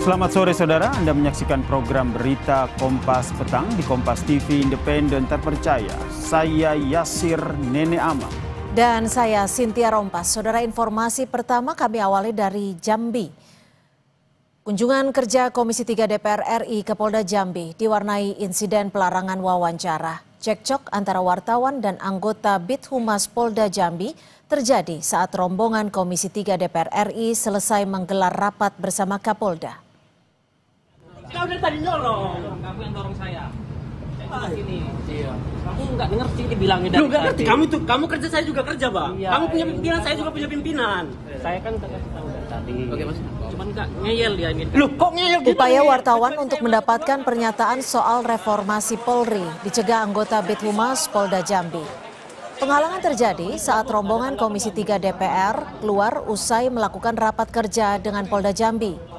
Selamat sore saudara, Anda menyaksikan program berita Kompas Petang di Kompas TV Independen Terpercaya. Saya Yasir Nene Ama. Dan saya Cynthia Rompas. Saudara, informasi pertama kami awali dari Jambi. Kunjungan kerja Komisi 3 DPR RI ke Polda Jambi diwarnai insiden pelarangan wawancara. Cekcok antara wartawan dan anggota Bithumas Polda Jambi terjadi saat rombongan Komisi 3 DPR RI selesai menggelar rapat bersama Kapolda. Kau dari tadi nyolong. Kamu yang dorong saya. Saya sini. Iya. Kamu nggak ngerti dibilangnya dari. Lu nggak ngerti. Kamu kerja, saya juga kerja, Bang. Iya, kamu punya pimpinan, saya juga punya pimpinan. Saya kan kasih tahu dari tadi. Oke, Mas. Cuman nggak ngeyel dia ini. Loh, kok ngeyel gitu? Upaya wartawan untuk mendapatkan pernyataan soal reformasi Polri dicegah anggota Bithumas Polda Jambi. Penghalangan terjadi saat rombongan Komisi 3 DPR keluar usai melakukan rapat kerja dengan Polda Jambi.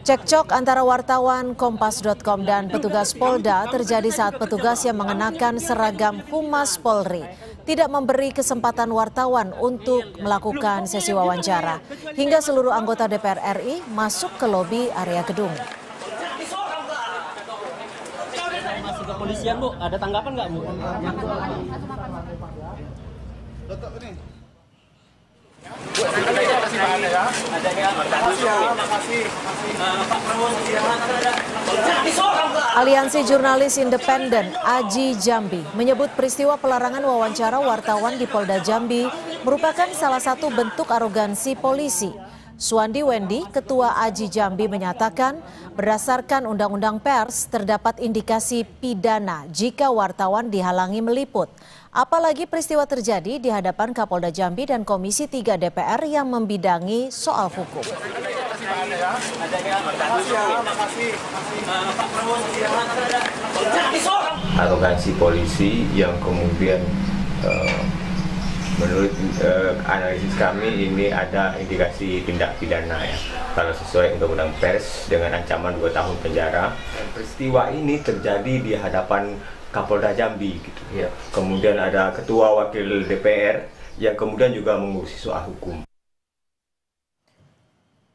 Cekcok antara wartawan Kompas.com dan petugas Polda terjadi saat petugas yang mengenakan seragam Humas Polri tidak memberi kesempatan wartawan untuk melakukan sesi wawancara hingga seluruh anggota DPR RI masuk ke lobi area gedung. Masih kepolisian, Bu. Ada tanggapan nggak, Bu? Aliansi Jurnalis Independen Aji Jambi menyebut peristiwa pelarangan wawancara wartawan di Polda Jambi merupakan salah satu bentuk arogansi polisi. Suwandi Wendy, Ketua Aji Jambi menyatakan berdasarkan Undang-Undang Pers terdapat indikasi pidana jika wartawan dihalangi meliput. Apalagi peristiwa terjadi di hadapan Kapolda Jambi dan Komisi 3 DPR yang membidangi soal hukum. Arogansi polisi yang kemudian menurut analisis kami ini ada indikasi tindak pidana ya, kalau sesuai Undang-Undang Pers dengan ancaman 2 tahun penjara. Peristiwa ini terjadi di hadapan Kapolda Jambi gitu. Ya. Kemudian ada Ketua Wakil DPR yang kemudian juga mengurusi soal hukum.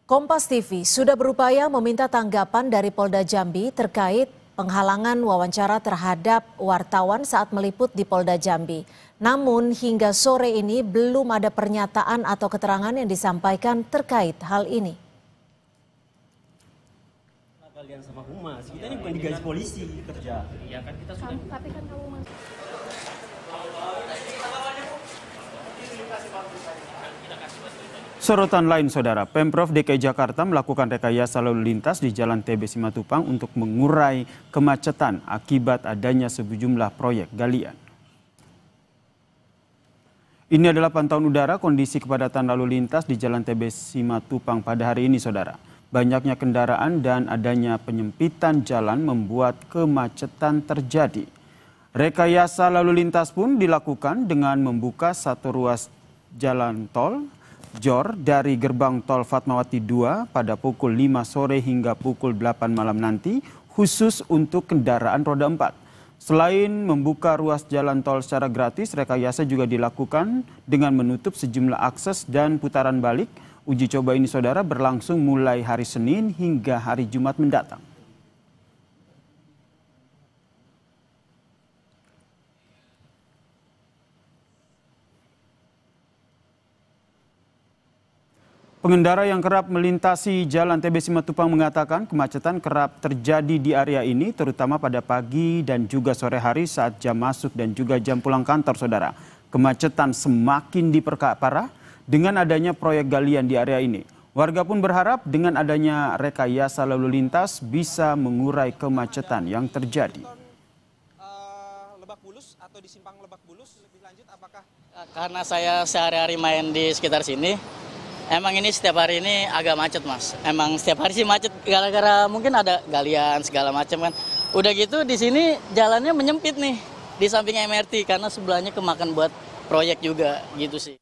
Kompas TV sudah berupaya meminta tanggapan dari Polda Jambi terkait penghalangan wawancara terhadap wartawan saat meliput di Polda Jambi. Namun hingga sore ini belum ada pernyataan atau keterangan yang disampaikan terkait hal ini. Kalian sama Humas, kita ini bukan digaji polisi kerja. Iya kan, kita sudah. Tapi kan kamu masih. Sorotan lain saudara, Pemprov DKI Jakarta melakukan rekayasa lalu lintas di Jalan TB Simatupang untuk mengurai kemacetan akibat adanya sejumlah proyek galian. Ini adalah pantauan udara kondisi kepadatan lalu lintas di Jalan TB Simatupang pada hari ini saudara. Banyaknya kendaraan dan adanya penyempitan jalan membuat kemacetan terjadi. Rekayasa lalu lintas pun dilakukan dengan membuka satu ruas jalan tol Jor dari gerbang tol Fatmawati 2 pada pukul 5 sore hingga pukul 8 malam nanti khusus untuk kendaraan roda 4. Selain membuka ruas jalan tol secara gratis, rekayasa juga dilakukan dengan menutup sejumlah akses dan putaran balik. Uji coba ini saudara berlangsung mulai hari Senin hingga hari Jumat mendatang. Pengendara yang kerap melintasi Jalan TB Simatupang mengatakan kemacetan kerap terjadi di area ini terutama pada pagi dan juga sore hari saat jam masuk dan juga jam pulang kantor saudara. Kemacetan semakin diperparah dengan adanya proyek galian di area ini. Warga pun berharap dengan adanya rekayasa lalu lintas bisa mengurai kemacetan yang terjadi. Lebak Bulus atau di simpang Lebak Bulus lebih lanjut apakah? Karena saya sehari-hari main di sekitar sini, emang ini setiap hari ini agak macet mas. Emang setiap hari sih macet gara-gara mungkin ada galian segala macam kan. Udah gitu di sini jalannya menyempit nih di samping MRT karena sebelahnya kemakan buat proyek juga gitu sih.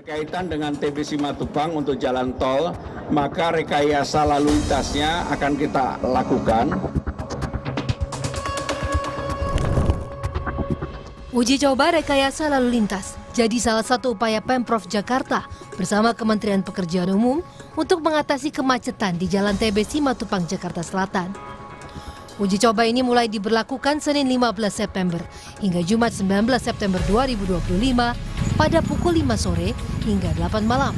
Berkaitan dengan TB Simatupang untuk jalan tol, maka rekayasa lalu lintasnya akan kita lakukan. Uji coba rekayasa lalu lintas jadi salah satu upaya Pemprov Jakarta bersama Kementerian Pekerjaan Umum untuk mengatasi kemacetan di Jalan TB Simatupang, Jakarta Selatan. Uji coba ini mulai diberlakukan Senin 15 September hingga Jumat 19 September 2025 pada pukul 5 sore hingga 8 malam.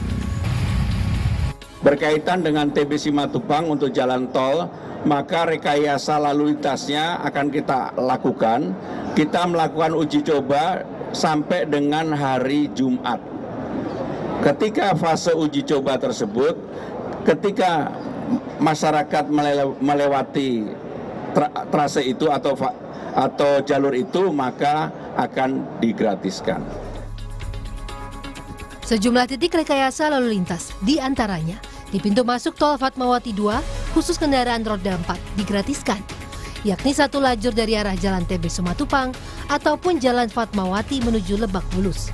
Berkaitan dengan TB Simatupang untuk jalan tol, maka rekayasa lalu lintasnya akan kita lakukan. Kita melakukan uji coba sampai dengan hari Jumat. Ketika fase uji coba tersebut, ketika masyarakat melewati trase itu atau jalur itu, maka akan digratiskan. Sejumlah titik rekayasa lalu lintas, di antaranya di pintu masuk tol Fatmawati 2, khusus kendaraan roda 4 digratiskan, yakni satu lajur dari arah Jalan TB Simatupang ataupun Jalan Fatmawati menuju Lebak Bulus.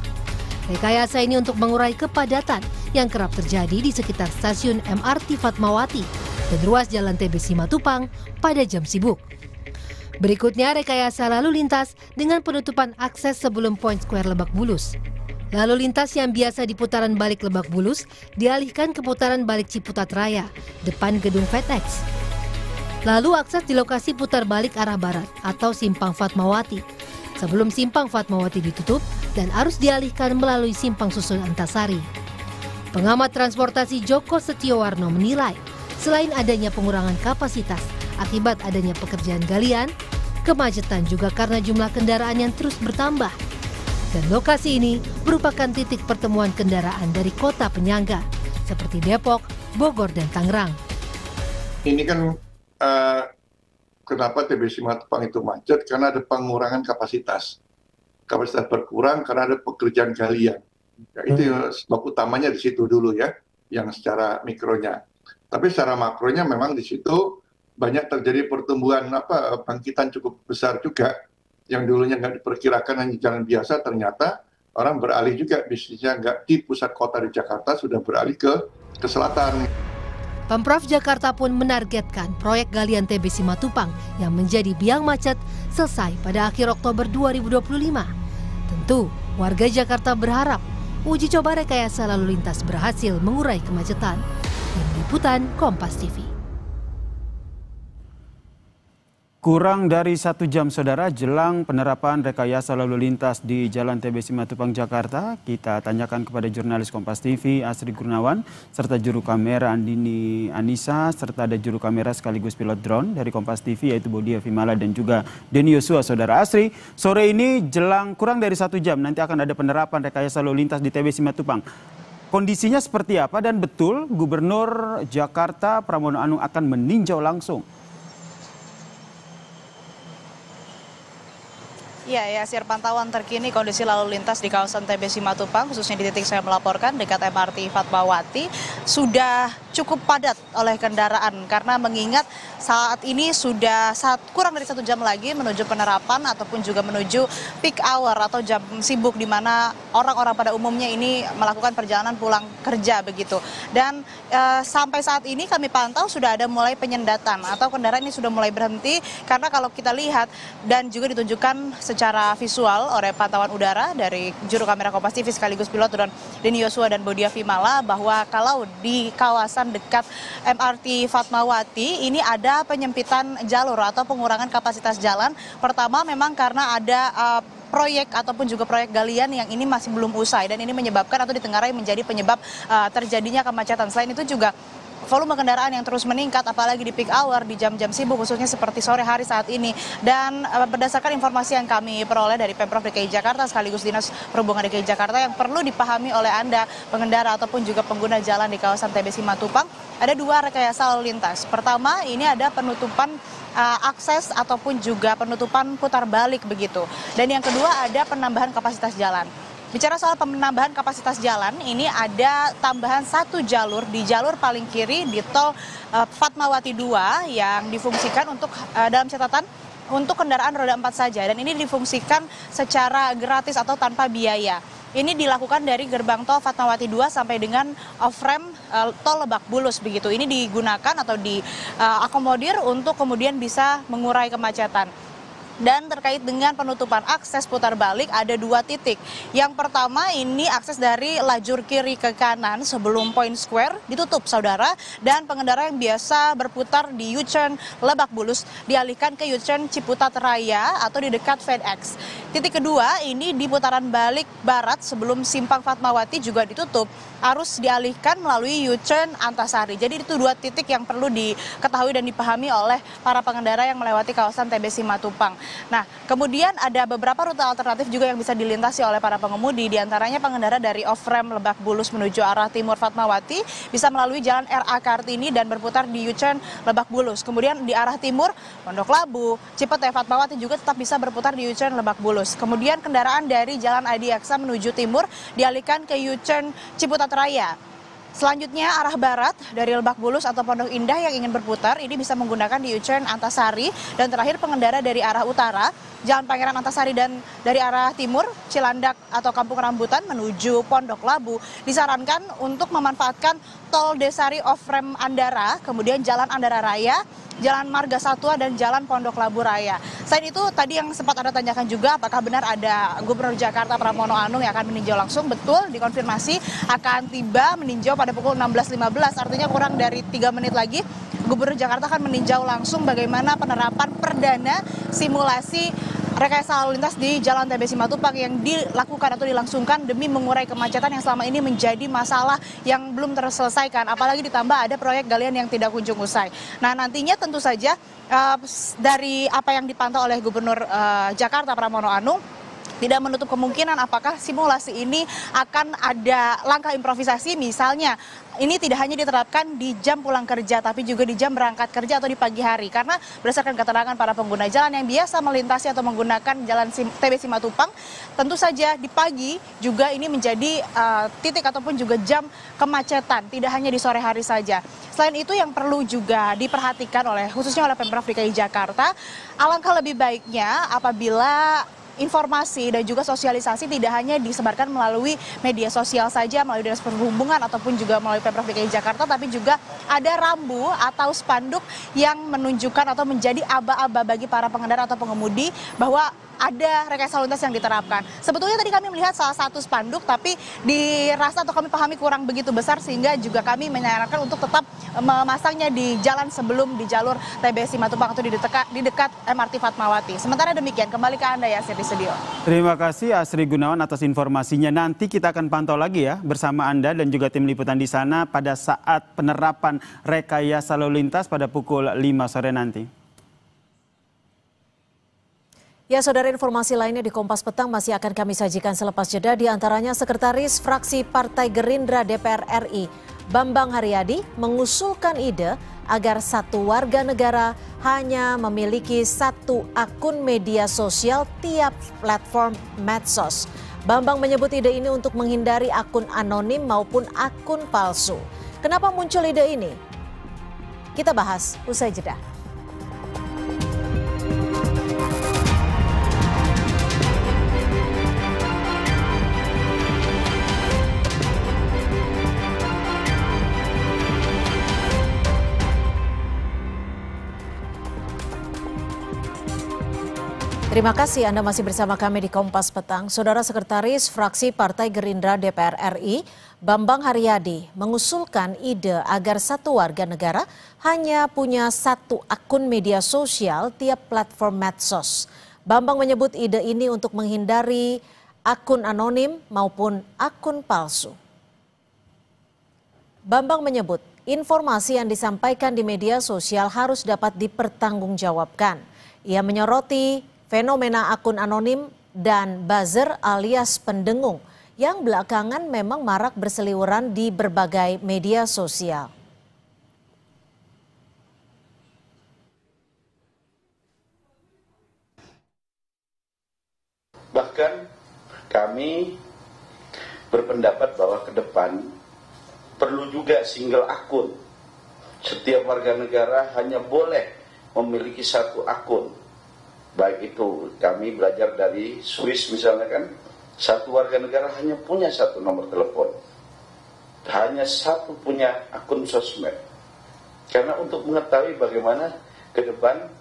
Rekayasa ini untuk mengurai kepadatan yang kerap terjadi di sekitar stasiun MRT Fatmawati dan ruas Jalan TB Simatupang pada jam sibuk. Berikutnya rekayasa lalu lintas dengan penutupan akses sebelum Point Square Lebak Bulus. Lalu lintas yang biasa di putaran balik Lebak Bulus dialihkan ke putaran balik Ciputat Raya, depan gedung FedEx. Lalu akses di lokasi putar balik arah barat atau Simpang Fatmawati. Sebelum Simpang Fatmawati ditutup dan arus dialihkan melalui Simpang Susun Antasari. Pengamat transportasi Joko Setiowarno menilai, selain adanya pengurangan kapasitas akibat adanya pekerjaan galian, kemacetan juga karena jumlah kendaraan yang terus bertambah. Dan lokasi ini merupakan titik pertemuan kendaraan dari kota penyangga, seperti Depok, Bogor, dan Tangerang. Ini kan kenapa TB Simatupang itu macet? Karena ada pengurangan kapasitas. Kapasitas berkurang karena ada pekerjaan galian. Ya, itu sebab utamanya di situ dulu ya, yang secara mikronya. Tapi secara makronya memang di situ banyak terjadi pertumbuhan bangkitan cukup besar juga. Yang dulunya nggak diperkirakan hanya jalan biasa, ternyata orang beralih juga bisnisnya nggak di pusat kota di Jakarta, sudah beralih ke selatan. Pemprov Jakarta pun menargetkan proyek galian TB Simatupang yang menjadi biang macet selesai pada akhir Oktober 2025. Tentu, warga Jakarta berharap uji coba rekayasa lalu lintas berhasil mengurai kemacetan. Tim Liputan Kompas TV. Kurang dari 1 jam saudara jelang penerapan rekayasa lalu lintas di Jalan TB Simatupang, Jakarta, kita tanyakan kepada jurnalis Kompas TV Asri Gunawan serta juru kamera Andini Anissa serta ada juru kamera sekaligus pilot drone dari Kompas TV yaitu Bodia Vimala dan juga Denny Yosua. Saudara Asri, sore ini jelang kurang dari 1 jam nanti akan ada penerapan rekayasa lalu lintas di TB Simatupang. Kondisinya seperti apa dan betul Gubernur Jakarta Pramono Anung akan meninjau langsung? Ya, hasil pantauan terkini kondisi lalu lintas di kawasan TB Simatupang, khususnya di titik saya melaporkan dekat MRT Fatmawati, sudah cukup padat oleh kendaraan karena mengingat saat ini sudah kurang dari 1 jam lagi menuju penerapan ataupun juga menuju peak hour atau jam sibuk di mana orang-orang pada umumnya ini melakukan perjalanan pulang kerja begitu. Dan sampai saat ini kami pantau sudah ada mulai penyendatan atau kendaraan ini sudah mulai berhenti karena kalau kita lihat dan juga ditunjukkan secara visual oleh pantauan udara dari juru kamera Kompas TV sekaligus pilot drone Denny Yosua dan Bodia Vimala bahwa kalau di kawasan dekat MRT Fatmawati ini ada penyempitan jalur atau pengurangan kapasitas jalan. Pertama memang karena ada proyek ataupun juga proyek galian yang ini masih belum usai dan ini menyebabkan atau ditengarai menjadi penyebab terjadinya kemacetan. Selain itu juga volume kendaraan yang terus meningkat apalagi di peak hour di jam-jam sibuk khususnya seperti sore hari saat ini. Dan berdasarkan informasi yang kami peroleh dari Pemprov DKI Jakarta sekaligus Dinas Perhubungan DKI Jakarta yang perlu dipahami oleh Anda pengendara ataupun juga pengguna jalan di kawasan TB Simatupang, ada 2 rekayasa lalu lintas. Pertama ini ada penutupan akses ataupun juga penutupan putar balik begitu. Dan yang kedua ada penambahan kapasitas jalan. Bicara soal penambahan kapasitas jalan, ini ada tambahan 1 jalur di jalur paling kiri di tol Fatmawati 2 yang difungsikan untuk dalam catatan untuk kendaraan roda 4 saja dan ini difungsikan secara gratis atau tanpa biaya. Ini dilakukan dari gerbang tol Fatmawati 2 sampai dengan off-ramp tol Lebak Bulus begitu. Ini digunakan atau diakomodir untuk kemudian bisa mengurai kemacetan. Dan terkait dengan penutupan akses putar balik ada 2 titik. Yang pertama ini akses dari lajur kiri ke kanan sebelum Point Square ditutup saudara, dan pengendara yang biasa berputar di U-turn Lebak Bulus dialihkan ke U-turn Ciputat Raya atau di dekat FedEx. Titik kedua ini di putaran balik barat sebelum Simpang Fatmawati juga ditutup, arus dialihkan melalui U-turn Antasari. Jadi itu 2 titik yang perlu diketahui dan dipahami oleh para pengendara yang melewati kawasan TB Simatupang. Nah, kemudian ada beberapa rute alternatif juga yang bisa dilintasi oleh para pengemudi, diantaranya pengendara dari off-ramp Lebak Bulus menuju arah timur Fatmawati bisa melalui jalan RA Kartini dan berputar di U-turn Lebak Bulus. Kemudian di arah timur, Pondok Labu, Cipete, Fatmawati juga tetap bisa berputar di U-turn Lebak Bulus. Kemudian kendaraan dari jalan Adiaksa menuju timur dialihkan ke U-turn Ciputat Raya. Selanjutnya arah barat dari Lebak Bulus atau Pondok Indah yang ingin berputar ini bisa menggunakan di U-turn Antasari, dan terakhir pengendara dari arah utara Jalan Pangeran Antasari dan dari arah timur Cilandak atau Kampung Rambutan menuju Pondok Labu disarankan untuk memanfaatkan tol Desari off-ramp Andara, kemudian Jalan Andara Raya, Jalan Marga Satwa, dan Jalan Pondok Labu Raya. Selain itu, tadi yang sempat Anda tanyakan juga apakah benar ada Gubernur Jakarta Pramono Anung yang akan meninjau langsung. Betul, dikonfirmasi akan tiba meninjau pada pukul 16.15, artinya kurang dari 3 menit lagi Gubernur Jakarta akan meninjau langsung bagaimana penerapan perdana simulasi rekayasa lalu lintas di Jalan TB Simatupang yang dilakukan atau dilangsungkan demi mengurai kemacetan yang selama ini menjadi masalah yang belum terselesaikan. Apalagi ditambah ada proyek galian yang tidak kunjung usai. Nah, nantinya tentu saja dari apa yang dipantau oleh Gubernur Jakarta Pramono Anung, tidak menutup kemungkinan apakah simulasi ini akan ada langkah improvisasi, misalnya ini tidak hanya diterapkan di jam pulang kerja tapi juga di jam berangkat kerja atau di pagi hari, karena berdasarkan keterangan para pengguna jalan yang biasa melintasi atau menggunakan jalan TB Simatupang, tentu saja di pagi juga ini menjadi titik ataupun juga jam kemacetan, tidak hanya di sore hari saja. Selain itu yang perlu juga diperhatikan khususnya oleh Pemprov DKI Jakarta, alangkah lebih baiknya apabila informasi dan juga sosialisasi tidak hanya disebarkan melalui media sosial saja, melalui Dinas Perhubungan ataupun juga melalui Pemprov DKI Jakarta, tapi juga ada rambu atau spanduk yang menunjukkan atau menjadi aba-aba bagi para pengendara atau pengemudi bahwa ada rekayasa lalu lintas yang diterapkan. Sebetulnya tadi kami melihat salah satu spanduk, tapi dirasa atau kami pahami kurang begitu besar, sehingga juga kami menyarankan untuk tetap memasangnya di jalan sebelum di jalur TB Simatupang atau di dekat MRT Fatmawati. Sementara demikian, kembali ke Anda ya, di studio. Terima kasih Asri Gunawan atas informasinya. Nanti kita akan pantau lagi ya bersama Anda dan juga tim liputan di sana pada saat penerapan rekayasa lalu lintas pada pukul 5 sore nanti. Ya, saudara, informasi lainnya di Kompas Petang masih akan kami sajikan selepas jeda. Di antaranya Sekretaris Fraksi Partai Gerindra DPR RI, Bambang Haryadi, mengusulkan ide agar satu warga negara hanya memiliki satu akun media sosial tiap platform medsos. Bambang menyebut ide ini untuk menghindari akun anonim maupun akun palsu. Kenapa muncul ide ini? Kita bahas usai jeda. Terima kasih Anda masih bersama kami di Kompas Petang. Saudara, Sekretaris Fraksi Partai Gerindra DPR RI, Bambang Haryadi, mengusulkan ide agar satu warga negara hanya punya satu akun media sosial tiap platform medsos. Bambang menyebut ide ini untuk menghindari akun anonim maupun akun palsu. Bambang menyebut informasi yang disampaikan di media sosial harus dapat dipertanggungjawabkan. Ia menyoroti fenomena akun anonim dan buzzer alias pendengung yang belakangan memang marak berseliweran di berbagai media sosial. Bahkan kami berpendapat bahwa ke depan perlu juga single akun. Setiap warga negara hanya boleh memiliki satu akun. Baik itu kami belajar dari Swiss misalnya kan, satu warga negara hanya punya satu nomor telepon, hanya satu punya akun sosmed. Karena untuk mengetahui bagaimana ke depan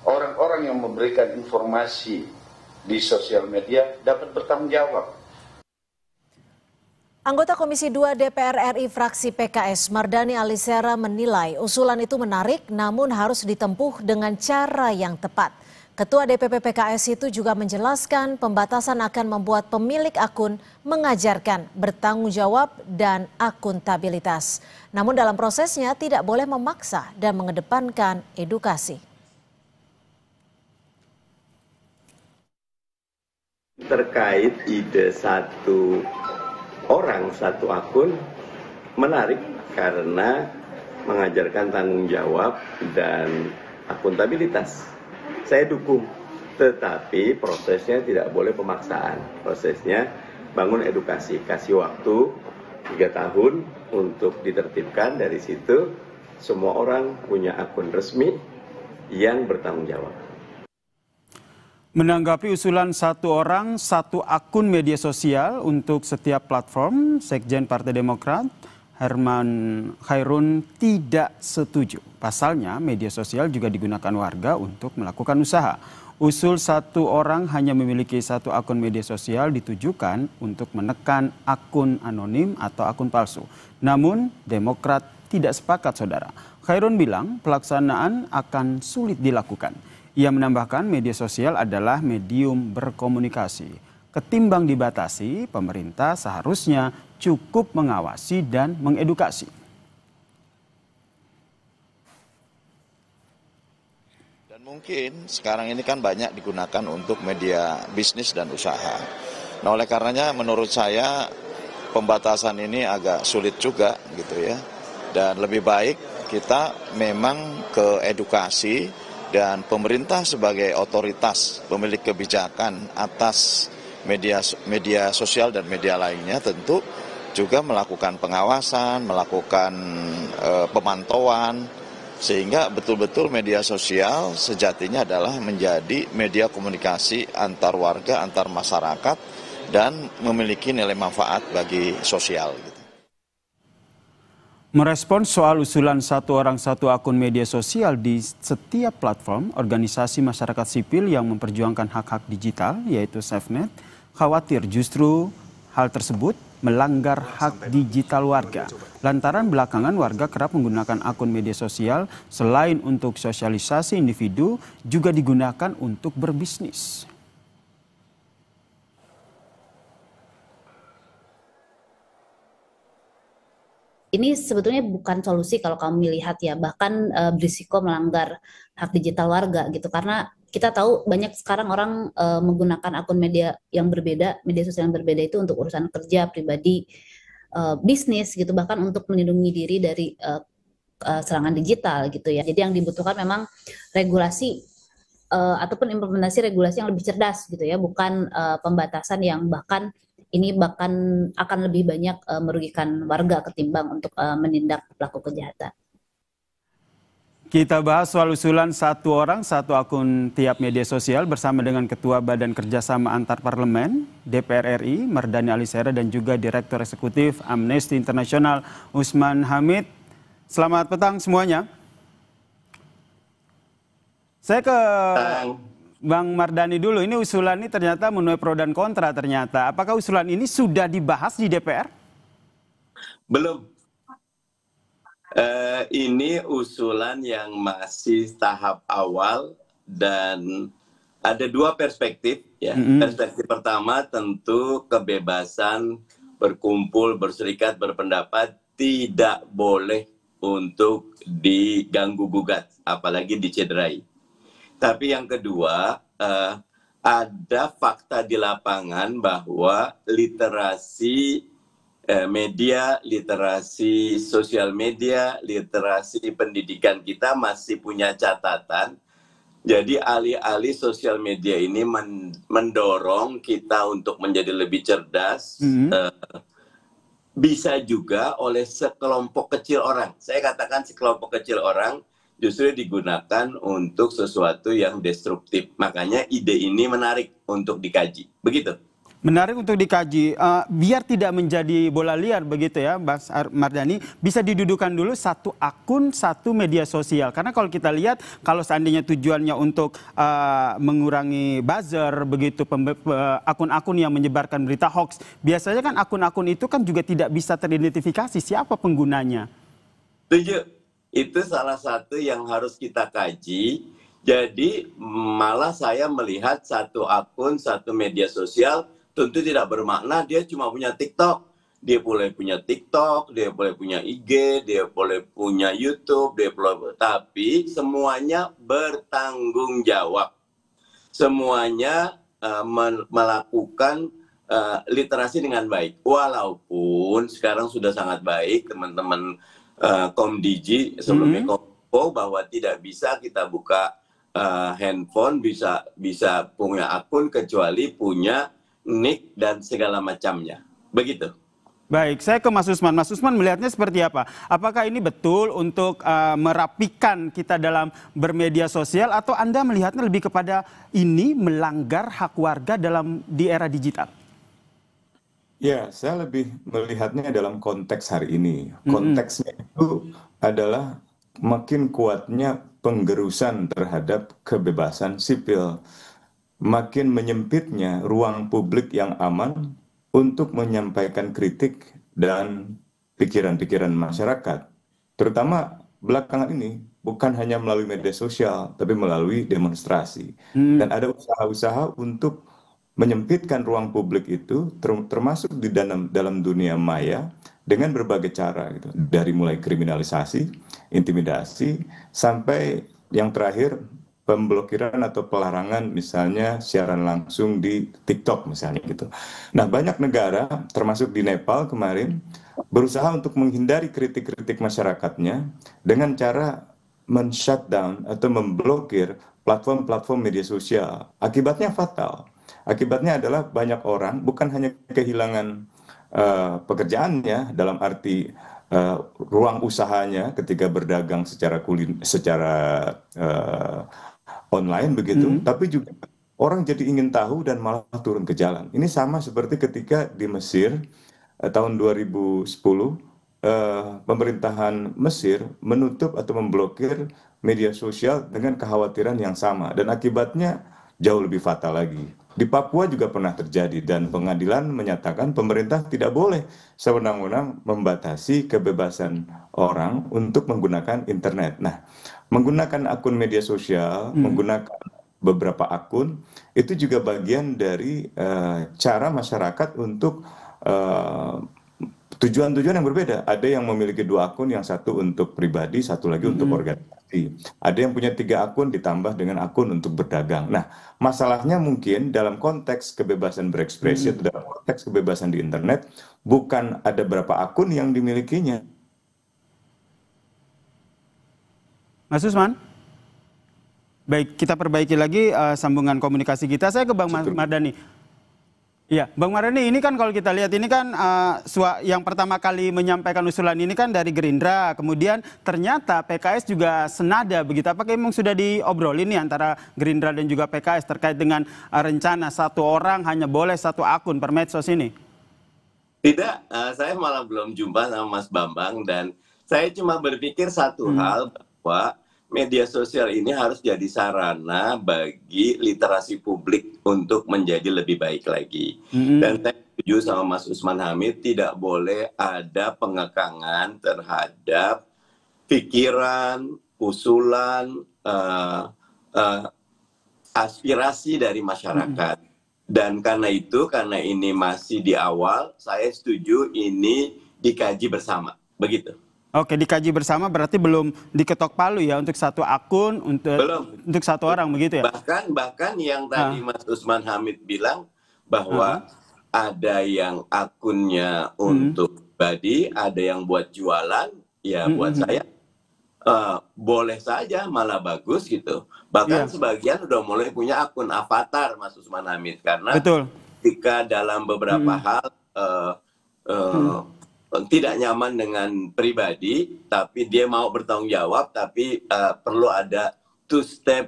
orang-orang yang memberikan informasi di sosial media dapat bertanggung jawab. Anggota Komisi 2 DPR RI fraksi PKS Mardani Alisera menilai usulan itu menarik namun harus ditempuh dengan cara yang tepat. Ketua DPP PKS itu juga menjelaskan pembatasan akan membuat pemilik akun mengajarkan bertanggung jawab dan akuntabilitas. Namun dalam prosesnya tidak boleh memaksa dan mengedepankan edukasi. Terkait ide satu orang satu akun menarik karena mengajarkan tanggung jawab dan akuntabilitas. Saya dukung, tetapi prosesnya tidak boleh pemaksaan. Prosesnya bangun edukasi, kasih waktu 3 tahun untuk ditertibkan. Dari situ semua orang punya akun resmi yang bertanggung jawab. Menanggapi usulan satu orang satu akun media sosial untuk setiap platform, Sekjen Partai Demokrat Herman Khairun tidak setuju. Pasalnya media sosial juga digunakan warga untuk melakukan usaha. Usul satu orang hanya memiliki satu akun media sosial ditujukan untuk menekan akun anonim atau akun palsu. Namun Demokrat tidak sepakat, saudara. Khairun bilang pelaksanaan akan sulit dilakukan. Ia menambahkan media sosial adalah medium berkomunikasi. Ketimbang dibatasi, pemerintah seharusnya cukup mengawasi dan mengedukasi. Dan mungkin sekarang ini kan banyak digunakan untuk media bisnis dan usaha. Nah, oleh karenanya menurut saya pembatasan ini agak sulit juga gitu ya. Dan lebih baik kita memang ke edukasi dan pemerintah sebagai otoritas pemilik kebijakan atas media sosial dan media lainnya tentu juga melakukan pengawasan, melakukan pemantauan, sehingga betul-betul media sosial sejatinya adalah menjadi media komunikasi antar warga, antar masyarakat, dan memiliki nilai manfaat bagi sosial. Merespons soal usulan satu orang satu akun media sosial di setiap platform, organisasi masyarakat sipil yang memperjuangkan hak-hak digital, yaitu SafeNet, khawatir justru hal tersebut melanggar hak digital warga. Lantaran belakangan warga kerap menggunakan akun media sosial selain untuk sosialisasi individu, juga digunakan untuk berbisnis. Ini sebetulnya bukan solusi kalau kamu lihat ya, bahkan berisiko melanggar hak digital warga gitu, karena kita tahu banyak sekarang orang menggunakan akun media yang berbeda, media sosial yang berbeda itu untuk urusan kerja, pribadi, bisnis gitu, bahkan untuk melindungi diri dari serangan digital gitu ya. Jadi yang dibutuhkan memang regulasi ataupun implementasi regulasi yang lebih cerdas gitu ya, bukan pembatasan yang bahkan akan lebih banyak merugikan warga ketimbang untuk menindak pelaku kejahatan. Kita bahas soal usulan satu orang satu akun tiap media sosial bersama dengan Ketua Badan Kerjasama Antar Parlemen DPR RI Mardani Alisera dan juga Direktur Eksekutif Amnesty International Usman Hamid. Selamat petang semuanya. Saya ke Bang Mardani dulu. Ini usulan ini ternyata menuai pro dan kontra ternyata. Apakah usulan ini sudah dibahas di DPR? Belum. Ini usulan yang masih tahap awal dan ada dua perspektif ya. Perspektif pertama tentu kebebasan berkumpul, berserikat, berpendapat tidak boleh untuk diganggu gugat, apalagi dicederai. Tapi yang kedua, ada fakta di lapangan bahwa literasi media, literasi sosial media, literasi pendidikan kita masih punya catatan. Jadi alih-alih sosial media ini mendorong kita untuk menjadi lebih cerdas, bisa juga oleh sekelompok kecil orang. Saya katakan sekelompok kecil orang justru digunakan untuk sesuatu yang destruktif. Makanya ide ini menarik untuk dikaji. Begitu. Menarik untuk dikaji, biar tidak menjadi bola liar begitu ya Mas Mardhani, bisa didudukan dulu satu akun, satu media sosial. Karena kalau kita lihat, kalau seandainya tujuannya untuk mengurangi buzzer, begitu akun-akun yang menyebarkan berita hoax, biasanya kan akun-akun itu kan juga tidak bisa teridentifikasi siapa penggunanya. Setuju, itu salah satu yang harus kita kaji. Jadi malah saya melihat satu akun, satu media sosial, tentu tidak bermakna dia cuma punya TikTok. Dia boleh punya TikTok, dia boleh punya IG, dia boleh punya YouTube, tapi semuanya bertanggung jawab. Semuanya melakukan literasi dengan baik. Walaupun sekarang sudah sangat baik teman-teman Komdigi sebelumnya Kompo bahwa tidak bisa kita buka handphone, bisa punya akun kecuali punya nick dan segala macamnya. Begitu. Baik, saya ke Mas Usman. Mas Usman melihatnya seperti apa? Apakah ini betul untuk merapikan kita dalam bermedia sosial atau Anda melihatnya lebih kepada ini melanggar hak warga di era digital? Ya, saya lebih melihatnya dalam konteks hari ini. Konteksnya itu adalah makin kuatnya penggerusan terhadap kebebasan sipil. Makin menyempitnya ruang publik yang aman untuk menyampaikan kritik dan pikiran-pikiran masyarakat. Terutama belakangan ini bukan hanya melalui media sosial, tapi melalui demonstrasi. Dan ada usaha-usaha untuk menyempitkan ruang publik itu, termasuk di dalam dunia maya, dengan berbagai cara. Gitu. Dari mulai kriminalisasi, intimidasi, sampai yang terakhir, pemblokiran atau pelarangan misalnya siaran langsung di TikTok misalnya gitu. Nah, banyak negara termasuk di Nepal kemarin berusaha untuk menghindari kritik-kritik masyarakatnya dengan cara men-shutdown atau memblokir platform-platform media sosial. Akibatnya fatal. Akibatnya adalah banyak orang bukan hanya kehilangan pekerjaannya dalam arti ruang usahanya ketika berdagang secara online begitu, tapi juga orang jadi ingin tahu dan malah turun ke jalan. Ini sama seperti ketika di Mesir tahun 2010 pemerintahan Mesir menutup atau memblokir media sosial dengan kekhawatiran yang sama dan akibatnya jauh lebih fatal lagi. Di Papua juga pernah terjadi dan pengadilan menyatakan pemerintah tidak boleh sewenang-wenang membatasi kebebasan orang untuk menggunakan internet. Nah, menggunakan akun media sosial, menggunakan beberapa akun, itu juga bagian dari cara masyarakat untuk tujuan-tujuan yang berbeda. Ada yang memiliki 2 akun, yang satu untuk pribadi, satu lagi untuk organisasi. Ada yang punya 3 akun ditambah dengan akun untuk berdagang. Nah, masalahnya mungkin dalam konteks kebebasan berekspresi atau dalam konteks kebebasan di internet, bukan ada berapa akun yang dimilikinya. Mas Usman? Baik, kita perbaiki lagi sambungan komunikasi kita. Saya ke Bang Mardhani. Iya, Bang Mardhani, ini kan kalau kita lihat ini kan yang pertama kali menyampaikan usulan ini kan dari Gerindra, kemudian ternyata PKS juga senada begitu. Apakah memang sudah diobrolin nih antara Gerindra dan juga PKS terkait dengan rencana satu orang hanya boleh 1 akun per medsos ini? Tidak, saya malah belum jumpa sama Mas Bambang dan saya cuma berpikir satu hal bahwa media sosial ini harus jadi sarana bagi literasi publik untuk menjadi lebih baik lagi. Dan saya setuju sama Mas Usman Hamid, tidak boleh ada pengekangan terhadap pikiran, usulan, aspirasi dari masyarakat. Dan karena itu, karena ini masih di awal, saya setuju ini dikaji bersama. Begitu. Oke, dikaji bersama berarti belum diketok palu ya untuk 1 akun untuk 1 orang begitu ya? Bahkan yang tadi Mas Usman Hamid bilang bahwa ada yang akunnya untuk pribadi, ada yang buat jualan, ya buat saya boleh saja, malah bagus gitu. Bahkan sebagian udah mulai punya akun avatar Mas Usman Hamid karena ketika dalam beberapa hal tidak nyaman dengan pribadi, tapi dia mau bertanggung jawab, tapi perlu ada 2-step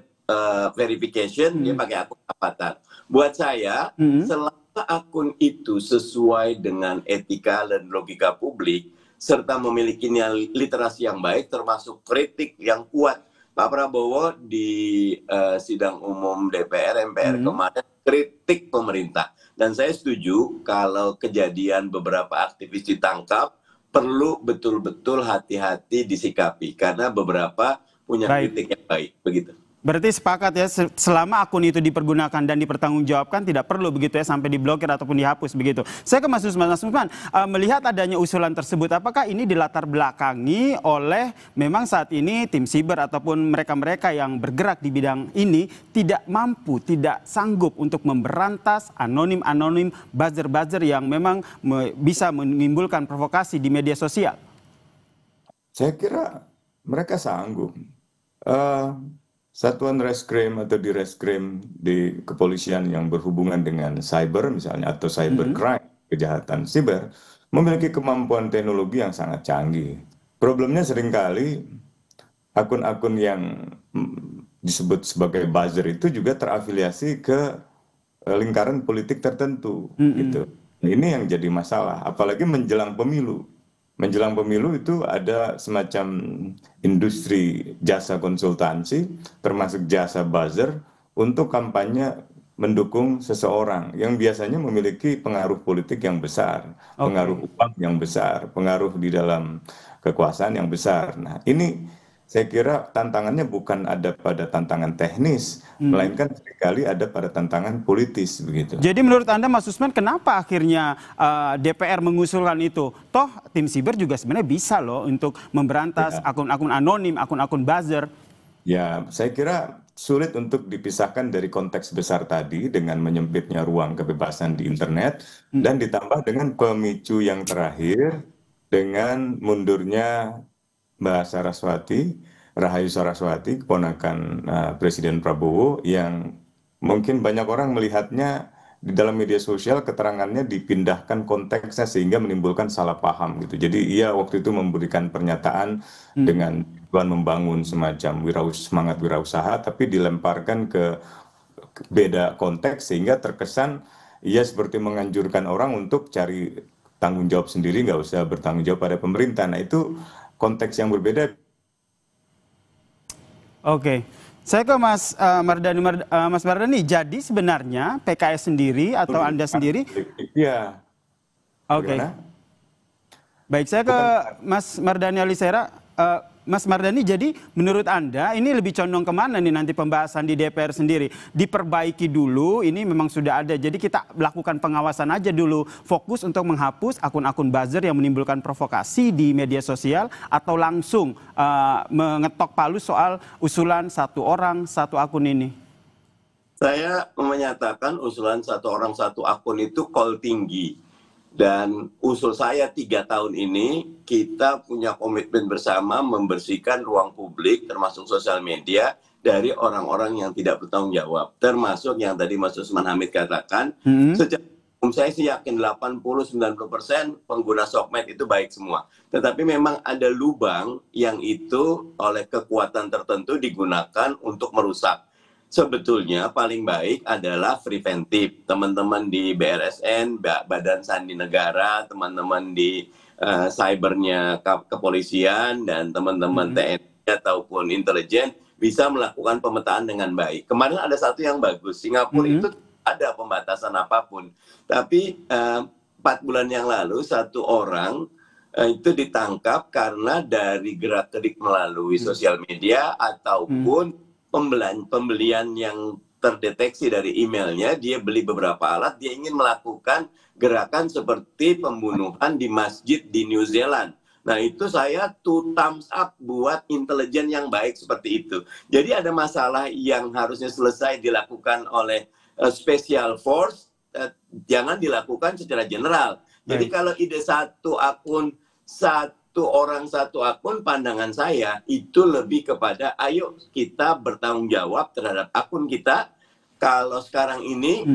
verification, dia pakai akun avatar. Buat saya, selama apakah akun itu sesuai dengan etika dan logika publik serta memiliki literasi yang baik termasuk kritik yang kuat. Pak Prabowo di sidang umum DPR MPR kemarin kritik pemerintah, dan saya setuju kalau kejadian beberapa aktivis ditangkap perlu betul-betul hati-hati disikapi karena beberapa punya kritik yang baik, begitu. Berarti sepakat ya, selama akun itu dipergunakan dan dipertanggungjawabkan tidak perlu begitu ya sampai diblokir ataupun dihapus begitu. Saya ke Mas Usman. Mas Usman, melihat adanya usulan tersebut, apakah ini dilatar belakangi oleh memang saat ini tim siber ataupun mereka-mereka yang bergerak di bidang ini tidak mampu, tidak sanggup untuk memberantas anonim-anonim buzzer-buzzer yang memang bisa menimbulkan provokasi di media sosial? Saya kira mereka sanggup. Satuan reskrim atau di reskrim di kepolisian yang berhubungan dengan cyber misalnya atau cybercrime, kejahatan siber, memiliki kemampuan teknologi yang sangat canggih. Problemnya seringkali akun-akun yang disebut sebagai buzzer itu juga terafiliasi ke lingkaran politik tertentu. Gitu. Ini yang jadi masalah, apalagi menjelang pemilu. Menjelang pemilu itu ada semacam industri jasa konsultansi, termasuk jasa buzzer, untuk kampanye mendukung seseorang yang biasanya memiliki pengaruh politik yang besar, pengaruh uang yang besar, pengaruh di dalam kekuasaan yang besar. Nah, ini saya kira tantangannya bukan ada pada tantangan teknis, melainkan sekali ada pada tantangan politis begitu. Jadi menurut Anda Mas Usman, kenapa akhirnya DPR mengusulkan itu? Toh tim siber juga sebenarnya bisa loh untuk memberantas akun-akun anonim, akun-akun buzzer. Ya, saya kira sulit untuk dipisahkan dari konteks besar tadi dengan menyempitnya ruang kebebasan di internet dan ditambah dengan pemicu yang terakhir dengan mundurnya Mbak Saraswati, Rahayu Saraswati, keponakan Presiden Prabowo, yang mungkin banyak orang melihatnya di dalam media sosial keterangannya dipindahkan konteksnya sehingga menimbulkan salah paham gitu. Jadi ia waktu itu memberikan pernyataan dengan tujuan membangun semacam semangat wirausaha, tapi dilemparkan ke beda konteks sehingga terkesan ia seperti menganjurkan orang untuk cari tanggung jawab sendiri, nggak usah bertanggung jawab pada pemerintah. Nah itu konteks yang berbeda. Oke, saya ke Mas Mardhani. Mas Mardhani, jadi sebenarnya PKS sendiri atau Anda sendiri? Iya. Oke. Baik, saya ke Mas Mardhani Alisera. Mas Mardhani, jadi menurut Anda ini lebih condong kemana nih nanti pembahasan di DPR sendiri? Diperbaiki dulu, ini memang sudah ada. Jadi kita lakukan pengawasan aja dulu. Fokus untuk menghapus akun-akun buzzer yang menimbulkan provokasi di media sosial, atau langsung mengetok palu soal usulan satu orang, satu akun ini? Saya menyatakan usulan satu orang, satu akun itu call tinggi. Dan usul saya 3 tahun ini kita punya komitmen bersama membersihkan ruang publik termasuk sosial media dari orang-orang yang tidak bertanggung jawab. Termasuk yang tadi Mas Usman Hamid katakan, sejak saya sih yakin 80-90% pengguna sosmed itu baik semua. Tetapi memang ada lubang yang itu oleh kekuatan tertentu digunakan untuk merusak. Sebetulnya paling baik adalah preventif. Teman-teman di BRSN, Badan Sandi Negara, teman-teman di cybernya kepolisian, dan teman-teman TNI ataupun intelijen bisa melakukan pemetaan dengan baik. Kemarin ada satu yang bagus, Singapura itu ada pembatasan apapun. Tapi 4 bulan yang lalu satu orang itu ditangkap karena dari gerak-gerik melalui sosial media ataupun pembelian yang terdeteksi dari emailnya, dia beli beberapa alat, dia ingin melakukan gerakan seperti pembunuhan di masjid di New Zealand. Nah itu saya 2 thumbs up buat intelijen yang baik seperti itu. Jadi ada masalah yang harusnya selesai dilakukan oleh Special Force, jangan dilakukan secara general. Jadi kalau ide satu akun, satu orang satu akun, pandangan saya itu lebih kepada ayo kita bertanggung jawab terhadap akun kita. Kalau sekarang ini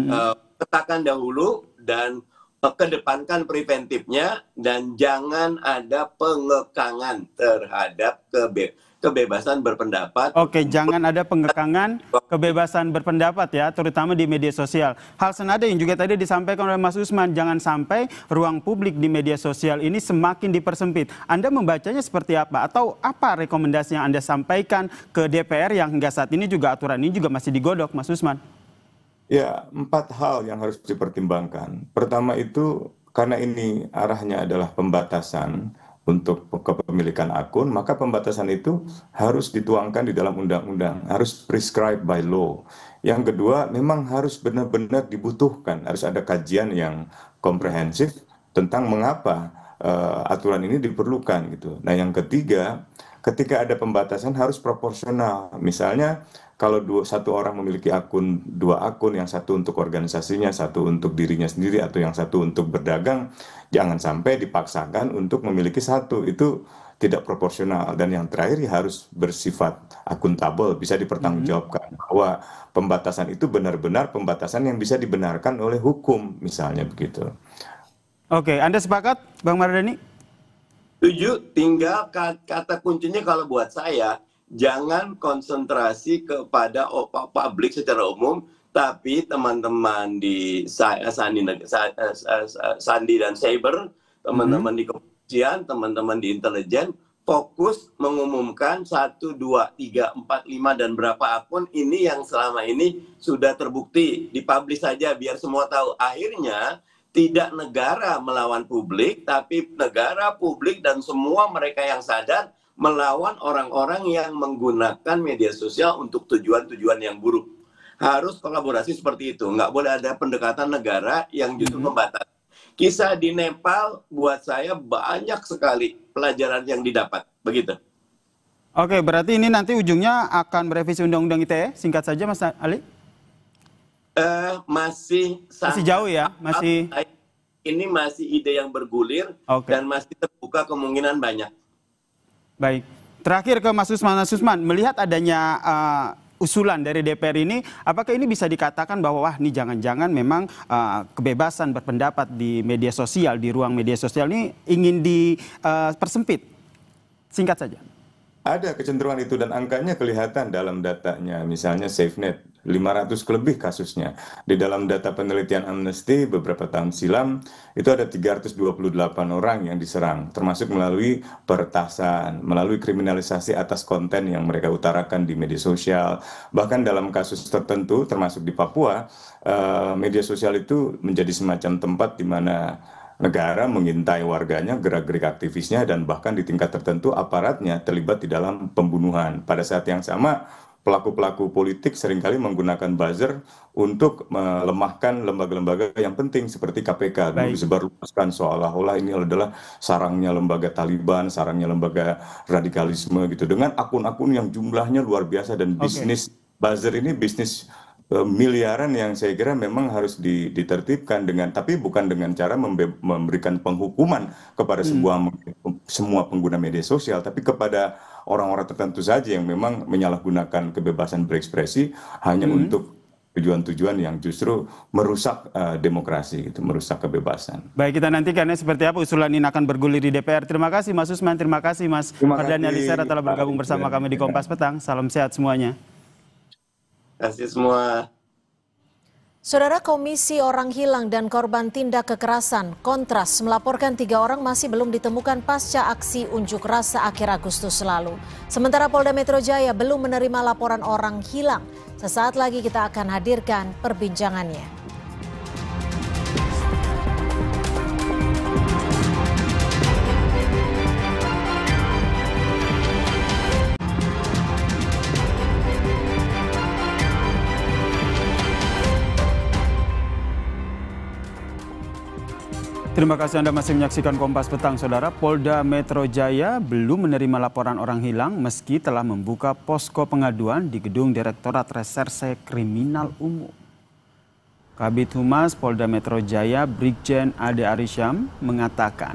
katakan dahulu dan kedepankan preventifnya dan jangan ada pengekangan terhadap kebebasan berpendapat. Oke, jangan ada pengekangan kebebasan berpendapat ya, terutama di media sosial. Hal senada yang juga tadi disampaikan oleh Mas Usman, jangan sampai ruang publik di media sosial ini semakin dipersempit. Anda membacanya seperti apa? Atau apa rekomendasi yang Anda sampaikan ke DPR yang hingga saat ini juga aturan ini juga masih digodok, Mas Usman? Ya, 4 hal yang harus dipertimbangkan. Pertama itu, karena ini arahnya adalah pembatasan untuk kepemilikan akun, maka pembatasan itu harus dituangkan di dalam undang-undang, harus prescribed by law. Yang kedua, memang harus benar-benar dibutuhkan, harus ada kajian yang komprehensif tentang mengapa aturan ini diperlukan gitu. Nah, yang ketiga, ketika ada pembatasan harus proporsional. Misalnya, kalau satu orang memiliki dua akun, yang satu untuk organisasinya, satu untuk dirinya sendiri, atau yang satu untuk berdagang, jangan sampai dipaksakan untuk memiliki satu. Itu tidak proporsional. Dan yang terakhir harus bersifat akuntabel, bisa dipertanggungjawabkan bahwa pembatasan itu benar-benar pembatasan yang bisa dibenarkan oleh hukum, misalnya begitu. Oke, Anda sepakat, Bang Mardhani? Setuju, tinggal kata kuncinya kalau buat saya, jangan konsentrasi kepada publik secara umum, tapi teman-teman di Sandi dan Cyber, teman-teman di kepolisian, teman-teman di intelijen, fokus mengumumkan 1, 2, 3, 4, 5, dan berapa akun ini yang selama ini sudah terbukti. Dipublish saja biar semua tahu. Akhirnya, tidak negara melawan publik, tapi negara, publik, dan semua mereka yang sadar melawan orang-orang yang menggunakan media sosial untuk tujuan-tujuan yang buruk. Harus kolaborasi seperti itu. Nggak boleh ada pendekatan negara yang justru membatasi. Kisah di Nepal buat saya banyak sekali pelajaran yang didapat. Begitu. Oke, berarti ini nanti ujungnya akan merevisi Undang-Undang ITE. Singkat saja, Mas Ali. Masih jauh ya? Ini masih ide yang bergulir dan masih terbuka kemungkinan banyak. Baik, terakhir ke Mas Usman. Mas Usman, melihat adanya usulan dari DPR ini, apakah ini bisa dikatakan bahwa wah ini jangan-jangan memang kebebasan berpendapat di media sosial, di ruang media sosial ini ingin dipersempit? Singkat saja. Ada kecenderungan itu dan angkanya kelihatan dalam datanya, misalnya SafeNet, 500 lebih kasusnya. Di dalam data penelitian Amnesty beberapa tahun silam, itu ada 328 orang yang diserang, termasuk melalui peretasan, melalui kriminalisasi atas konten yang mereka utarakan di media sosial. Bahkan dalam kasus tertentu, termasuk di Papua, media sosial itu menjadi semacam tempat di mana negara mengintai warganya, gerak-gerik aktivisnya, dan bahkan di tingkat tertentu aparatnya terlibat di dalam pembunuhan. Pada saat yang sama, pelaku-pelaku politik seringkali menggunakan buzzer untuk melemahkan lembaga-lembaga yang penting seperti KPK. Disebarluaskan seolah-olah ini adalah sarangnya lembaga Taliban, sarangnya lembaga radikalisme gitu. Dengan akun-akun yang jumlahnya luar biasa dan bisnis buzzer ini bisnis miliaran yang saya kira memang harus ditertibkan tapi bukan dengan cara memberikan penghukuman kepada semua pengguna media sosial, tapi kepada orang-orang tertentu saja yang memang menyalahgunakan kebebasan berekspresi hanya untuk tujuan-tujuan yang justru merusak demokrasi, gitu, merusak kebebasan. Baik, kita nantikan seperti apa usulan ini akan bergulir di DPR. Terima kasih Mas Usman, terima kasih Mas Mardhani Alisera telah bergabung bersama kami di Kompas Petang. Salam sehat semuanya. Terima kasih semua. Saudara, Komisi Orang Hilang dan Korban Tindak Kekerasan Kontras melaporkan 3 orang masih belum ditemukan pasca aksi unjuk rasa akhir Agustus lalu. Sementara Polda Metro Jaya belum menerima laporan orang hilang. Sesaat lagi kita akan hadirkan perbincangannya. Terima kasih Anda masih menyaksikan Kompas Petang, Saudara. Polda Metro Jaya belum menerima laporan orang hilang meski telah membuka posko pengaduan di gedung Direktorat Reserse Kriminal Umum. Kabid Humas Polda Metro Jaya, Brigjen Ade Arisyam, mengatakan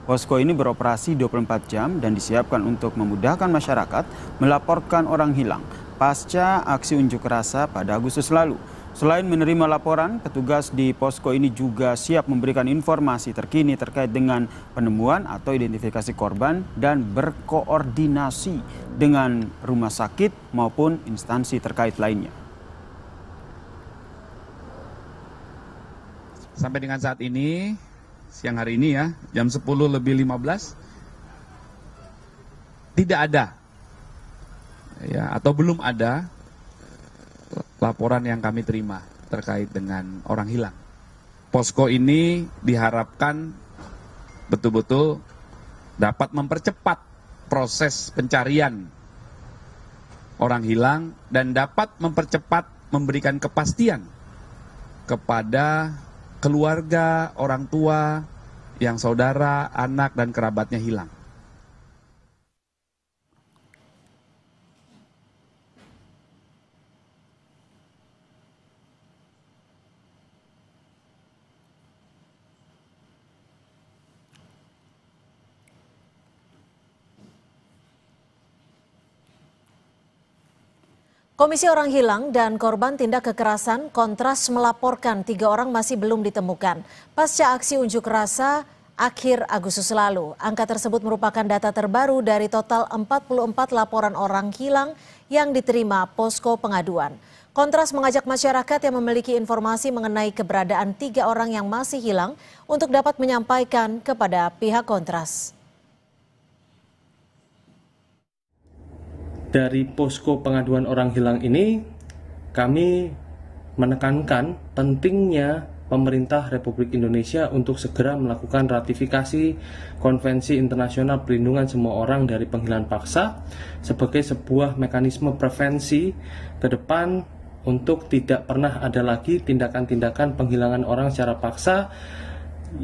posko ini beroperasi 24 jam dan disiapkan untuk memudahkan masyarakat melaporkan orang hilang pasca aksi unjuk rasa pada Agustus lalu. Selain menerima laporan, petugas di posko ini juga siap memberikan informasi terkini terkait dengan penemuan atau identifikasi korban dan berkoordinasi dengan rumah sakit maupun instansi terkait lainnya. Sampai dengan saat ini, siang hari ini ya, jam 10:15, tidak ada ya, atau belum ada laporan yang kami terima terkait dengan orang hilang. Posko ini diharapkan betul-betul dapat mempercepat proses pencarian orang hilang dan dapat mempercepat memberikan kepastian kepada keluarga, orang tua, yang saudara, anak, dan kerabatnya hilang. Komisi Orang Hilang dan Korban Tindak Kekerasan Kontras melaporkan 3 orang masih belum ditemukan pasca aksi unjuk rasa akhir Agustus lalu. Angka tersebut merupakan data terbaru dari total 44 laporan orang hilang yang diterima posko pengaduan. Kontras mengajak masyarakat yang memiliki informasi mengenai keberadaan 3 orang yang masih hilang untuk dapat menyampaikan kepada pihak Kontras. Dari posko pengaduan orang hilang ini, kami menekankan pentingnya pemerintah Republik Indonesia untuk segera melakukan ratifikasi Konvensi Internasional Perlindungan Semua Orang dari Penghilangan Paksa sebagai sebuah mekanisme prevensi ke depan untuk tidak pernah ada lagi tindakan-tindakan penghilangan orang secara paksa,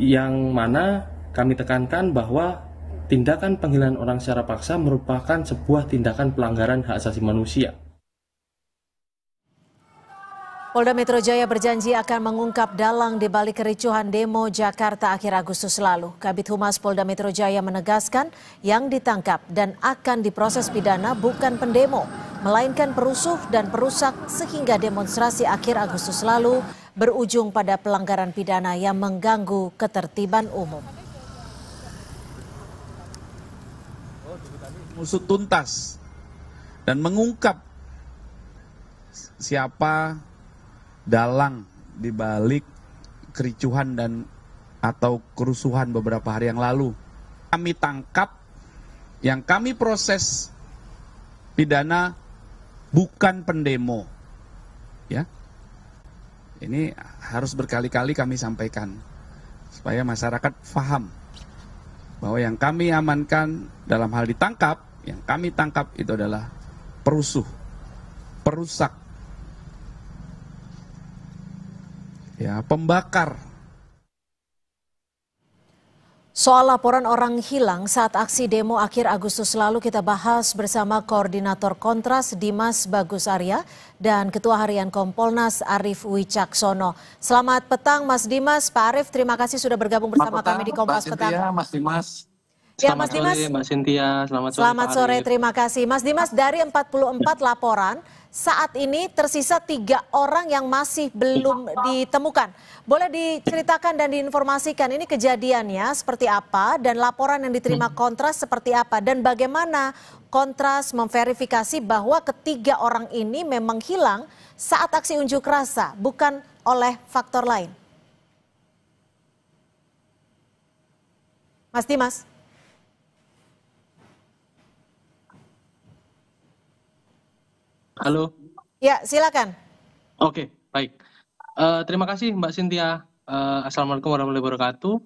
yang mana kami tekankan bahwa tindakan penghilangan orang secara paksa merupakan sebuah tindakan pelanggaran hak asasi manusia. Polda Metro Jaya berjanji akan mengungkap dalang di balik kericuhan demo Jakarta akhir Agustus lalu. Kabid Humas Polda Metro Jaya menegaskan yang ditangkap dan akan diproses pidana bukan pendemo, melainkan perusuh dan perusak sehingga demonstrasi akhir Agustus lalu berujung pada pelanggaran pidana yang mengganggu ketertiban umum. Mengusut tuntas dan mengungkap siapa dalang di balik kericuhan dan atau kerusuhan beberapa hari yang lalu. Kami tangkap, yang kami proses pidana bukan pendemo. Ya. Ini harus berkali-kali kami sampaikan supaya masyarakat paham bahwa yang kami amankan dalam hal ditangkap, yang kami tangkap itu adalah perusuh, perusak, ya, pembakar. Soal laporan orang hilang saat aksi demo akhir Agustus lalu kita bahas bersama Koordinator Kontras Dimas Bagus Arya dan Ketua Harian Kompolnas Arief Wicaksono. Selamat petang Mas Dimas. Pak Arief, terima kasih sudah bergabung bersama kami di Kompas Petang. Mas Dimas. Ya, Mas Dimas. Sore, Mbak Cynthia. Selamat sore, terima kasih. Mas Dimas, dari 44 laporan, saat ini tersisa 3 orang yang masih belum ditemukan. Boleh diceritakan dan diinformasikan ini kejadiannya seperti apa dan laporan yang diterima Kontras seperti apa dan bagaimana Kontras memverifikasi bahwa ketiga orang ini memang hilang saat aksi unjuk rasa, bukan oleh faktor lain. Mas Dimas. Halo. Ya, silakan. Oke, baik. Terima kasih Mbak Cynthia. Assalamualaikum warahmatullahi wabarakatuh.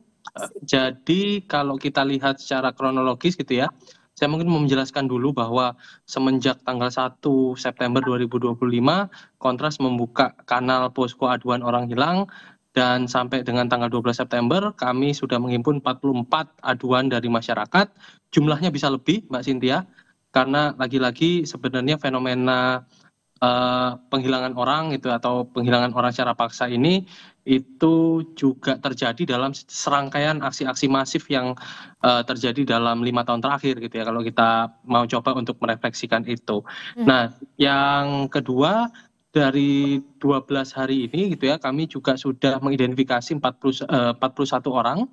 Jadi kalau kita lihat secara kronologis gitu ya, saya mungkin mau menjelaskan dulu bahwa semenjak tanggal 1 September 2025, Kontras membuka kanal posko aduan orang hilang dan sampai dengan tanggal 12 September kami sudah menghimpun 44 aduan dari masyarakat. Jumlahnya bisa lebih Mbak Cynthia, karena lagi-lagi sebenarnya fenomena penghilangan orang itu atau penghilangan orang secara paksa ini itu juga terjadi dalam serangkaian aksi-aksi masif yang terjadi dalam 5 tahun terakhir gitu ya, kalau kita mau coba untuk merefleksikan itu. Nah, yang kedua, dari 12 hari ini gitu ya, kami juga sudah mengidentifikasi 41 orang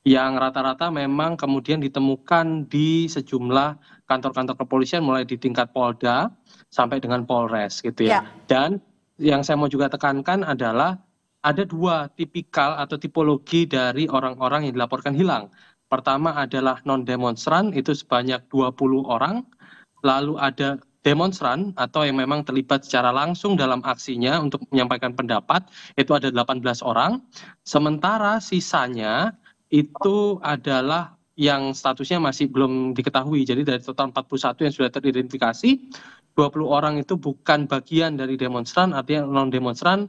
yang rata-rata memang kemudian ditemukan di sejumlah kantor-kantor kepolisian mulai di tingkat Polda sampai dengan Polres gitu ya. Dan yang saya mau juga tekankan adalah ada 2 tipikal atau tipologi dari orang-orang yang dilaporkan hilang. Pertama adalah non-demonstran, itu sebanyak 20 orang. Lalu ada demonstran atau yang memang terlibat secara langsung dalam aksinya untuk menyampaikan pendapat, itu ada 18 orang. Sementara sisanya itu adalah yang statusnya masih belum diketahui. Jadi dari total 41 yang sudah teridentifikasi, 20 orang itu bukan bagian dari demonstran, artinya non-demonstran.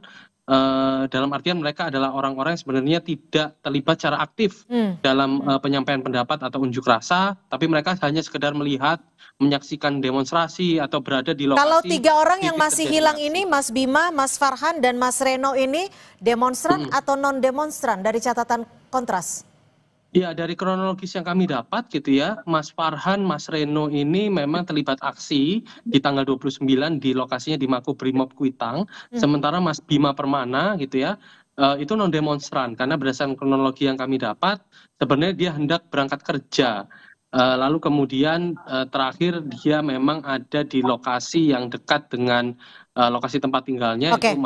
Dalam artian mereka adalah orang-orang yang sebenarnya tidak terlibat secara aktif dalam penyampaian pendapat atau unjuk rasa, tapi mereka hanya sekedar melihat, menyaksikan demonstrasi atau berada di lokasi. Kalau 3 orang yang masih hilang ini, Mas Bima, Mas Farhan, dan Mas Reno ini demonstran atau non-demonstran dari catatan Kontras? Ya, dari kronologis yang kami dapat gitu ya, Mas Farhan, Mas Reno ini memang terlibat aksi di tanggal 29 di lokasinya di Makobrimob Kuitang. Sementara Mas Bima Permana gitu ya, itu non-demonstran karena berdasarkan kronologi yang kami dapat, sebenarnya dia hendak berangkat kerja. Lalu kemudian terakhir dia memang ada di lokasi yang dekat dengan lokasi tempat tinggalnya, itu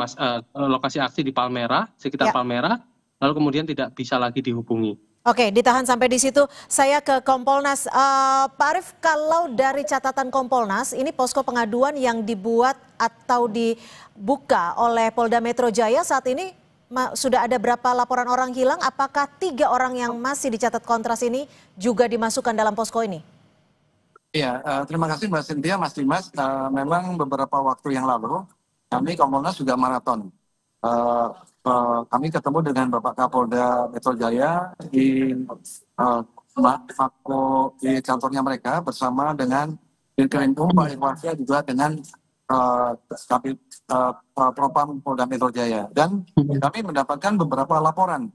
lokasi aksi di Palmerah, sekitar Palmerah, lalu kemudian tidak bisa lagi dihubungi. Oke, ditahan sampai di situ. Saya ke Kompolnas. Pak Arief, kalau dari catatan Kompolnas, ini posko pengaduan yang dibuat atau dibuka oleh Polda Metro Jaya saat ini sudah ada berapa laporan orang hilang? Apakah 3 orang yang masih dicatat Kontras ini juga dimasukkan dalam posko ini? Iya, terima kasih Mbak Cynthia, Mas Dimas. Memang beberapa waktu yang lalu kami Kompolnas juga maraton. Kami ketemu dengan Bapak Kapolda Metro Jaya di di kantornya mereka bersama dengan Dirkrimum Pak Irwansyah juga dengan Propam Polda Metro Jaya. Dan kami mendapatkan beberapa laporan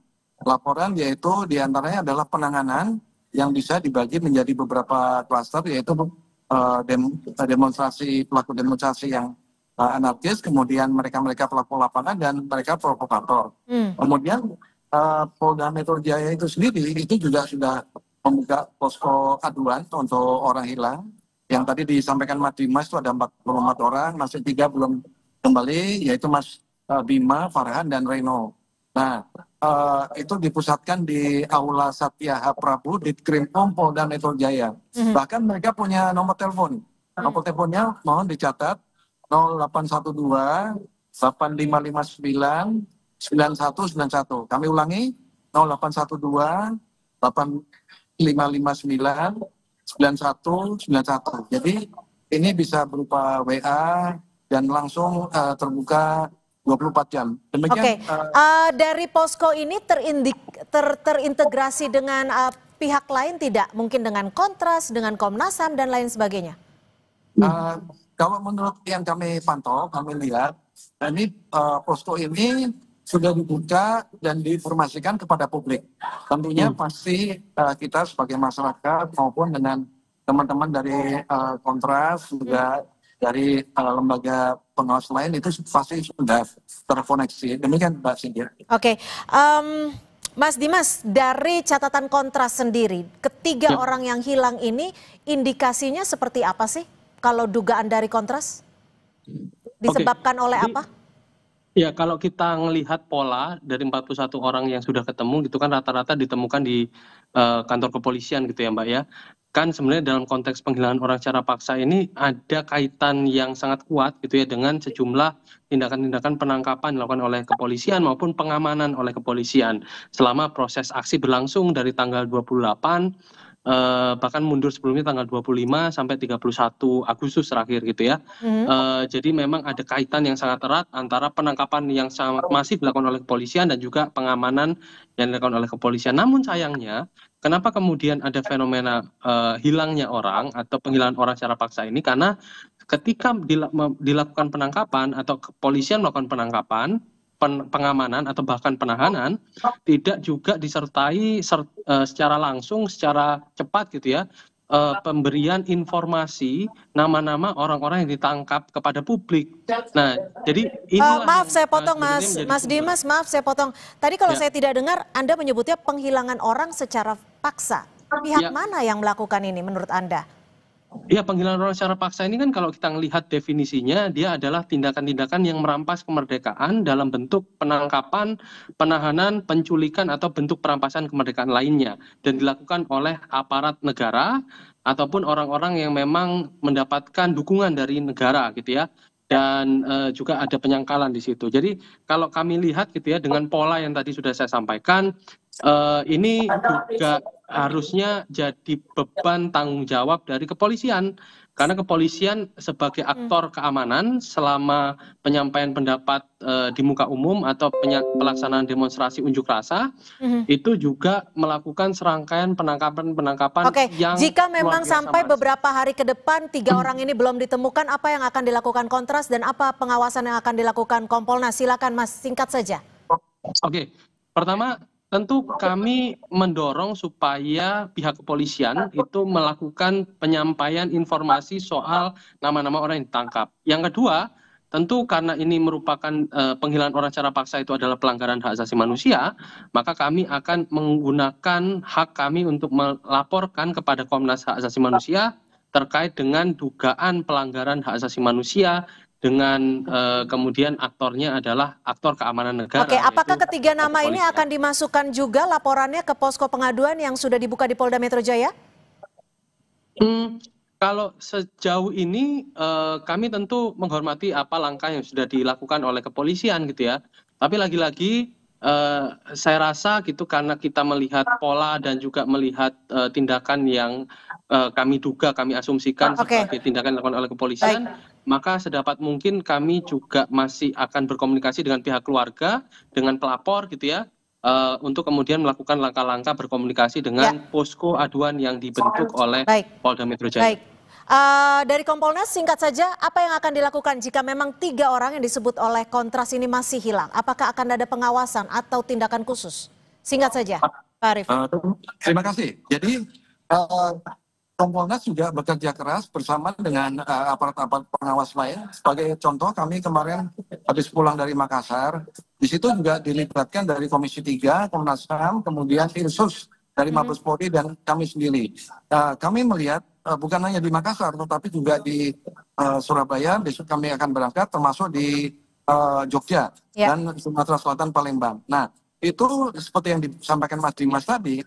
yaitu diantaranya adalah penanganan yang bisa dibagi menjadi beberapa klaster, yaitu pelaku demonstrasi yang anarkis, kemudian mereka pelaku lapangan, dan mereka provokator. Kemudian Polda Metro Jaya itu sendiri itu juga sudah membuka posko aduan untuk orang hilang. Yang tadi disampaikan Mas Dimas itu ada 44 orang, masih 3 belum kembali, yaitu Mas Bima, Farhan, dan Reno. Nah, itu dipusatkan di Aula Satya Prabu di Krimum Polda Metro Jaya. Bahkan mereka punya nomor telepon. Nomor teleponnya mohon dicatat 0812 8559 9191. Kami ulangi 0812 8559 9191. Jadi ini bisa berupa WA dan langsung terbuka 24 jam. Demikian. Dari posko ini terintegrasi dengan pihak lain tidak? Mungkin dengan Kontras, dengan Komnas HAM dan lain sebagainya? Kalau menurut yang kami pantau, kami lihat, ini posko ini sudah dibuka dan diinformasikan kepada publik. Tentunya pasti kita sebagai masyarakat maupun dengan teman-teman dari Kontras, juga dari lembaga pengawas lain itu pasti sudah terkoneksi. Demikian Mbak Cynthia. Oke, Mas Dimas, dari catatan Kontras sendiri, ketiga orang yang hilang ini indikasinya seperti apa sih? Kalau dugaan dari Kontras disebabkan oleh apa? Ya, kalau kita melihat pola dari 41 orang yang sudah ketemu gitu kan rata-rata ditemukan di kantor kepolisian gitu ya Mbak ya. Kan sebenarnya dalam konteks penghilangan orang secara paksa ini ada kaitan yang sangat kuat gitu ya dengan sejumlah tindakan-tindakan penangkapan dilakukan oleh kepolisian maupun pengamanan oleh kepolisian selama proses aksi berlangsung dari tanggal 28 bahkan mundur sebelumnya tanggal 25 sampai 31 Agustus terakhir gitu ya. Jadi memang ada kaitan yang sangat erat antara penangkapan yang sangat masif dilakukan oleh kepolisian dan juga pengamanan yang dilakukan oleh kepolisian. Namun sayangnya, kenapa kemudian ada fenomena hilangnya orang atau penghilangan orang secara paksa ini? Karena ketika dilakukan penangkapan atau kepolisian melakukan penangkapan, pengamanan atau bahkan penahanan tidak juga disertai secara langsung, secara cepat gitu ya, pemberian informasi nama-nama orang-orang yang ditangkap kepada publik. Nah, jadi maaf saya potong Mas Dimas, maaf saya potong. Tadi kalau saya tidak dengar Anda menyebutnya penghilangan orang secara paksa. Pihak mana yang melakukan ini menurut Anda? Ya, penghilangan orang secara paksa ini kan kalau kita melihat definisinya, dia adalah tindakan-tindakan yang merampas kemerdekaan dalam bentuk penangkapan, penahanan, penculikan, atau bentuk perampasan kemerdekaan lainnya. Dan dilakukan oleh aparat negara ataupun orang-orang yang memang mendapatkan dukungan dari negara gitu ya. Dan juga ada penyangkalan di situ. Jadi kalau kami lihat gitu ya, dengan pola yang tadi sudah saya sampaikan, ini juga harusnya jadi beban tanggung jawab dari kepolisian. Karena kepolisian sebagai aktor keamanan selama penyampaian pendapat di muka umum atau pelaksanaan demonstrasi unjuk rasa, itu juga melakukan serangkaian penangkapan-penangkapan yang jika memang sampai beberapa hari ke depan 3 orang ini belum ditemukan, apa yang akan dilakukan Kontras dan apa pengawasan yang akan dilakukan Kompolnas? Silakan Mas, singkat saja. Oke, pertama tentu kami mendorong supaya pihak kepolisian itu melakukan penyampaian informasi soal nama-nama orang yang ditangkap. Yang kedua, tentu karena ini merupakan penghilangan orang secara paksa itu adalah pelanggaran hak asasi manusia, maka kami akan menggunakan hak kami untuk melaporkan kepada Komnas Hak Asasi Manusia terkait dengan dugaan pelanggaran hak asasi manusia dengan kemudian aktornya adalah aktor keamanan negara. Oke, apakah ketiga nama ini akan dimasukkan juga laporannya ke posko pengaduan yang sudah dibuka di Polda Metro Jaya? Kalau sejauh ini kami tentu menghormati apa langkah yang sudah dilakukan oleh kepolisian gitu ya. Tapi lagi-lagi saya rasa gitu karena kita melihat pola dan juga melihat tindakan yang kami duga, kami asumsikan sebagai tindakan dilakukan oleh kepolisian, maka sedapat mungkin kami juga masih akan berkomunikasi dengan pihak keluarga, dengan pelapor gitu ya, untuk kemudian melakukan langkah-langkah berkomunikasi dengan posko aduan yang dibentuk oleh Polda Metro Jaya. Dari Kompolnas singkat saja, apa yang akan dilakukan jika memang 3 orang yang disebut oleh Kontras ini masih hilang? Apakah akan ada pengawasan atau tindakan khusus? Singkat saja, Pak Arief. Terima kasih. Jadi Kompolnas juga bekerja keras bersama dengan aparat-aparat pengawas lain. Sebagai contoh, kami kemarin habis pulang dari Makassar, di situ juga dilibatkan dari Komisi 3, Komnas HAM, kemudian Irsus dari Mabes Polri dan kami sendiri. Kami melihat bukan hanya di Makassar, tetapi juga di Surabaya, besok kami akan berangkat, termasuk di Jogja dan Sumatera Selatan, Palembang. Nah, itu seperti yang disampaikan Mas Dimas tadi,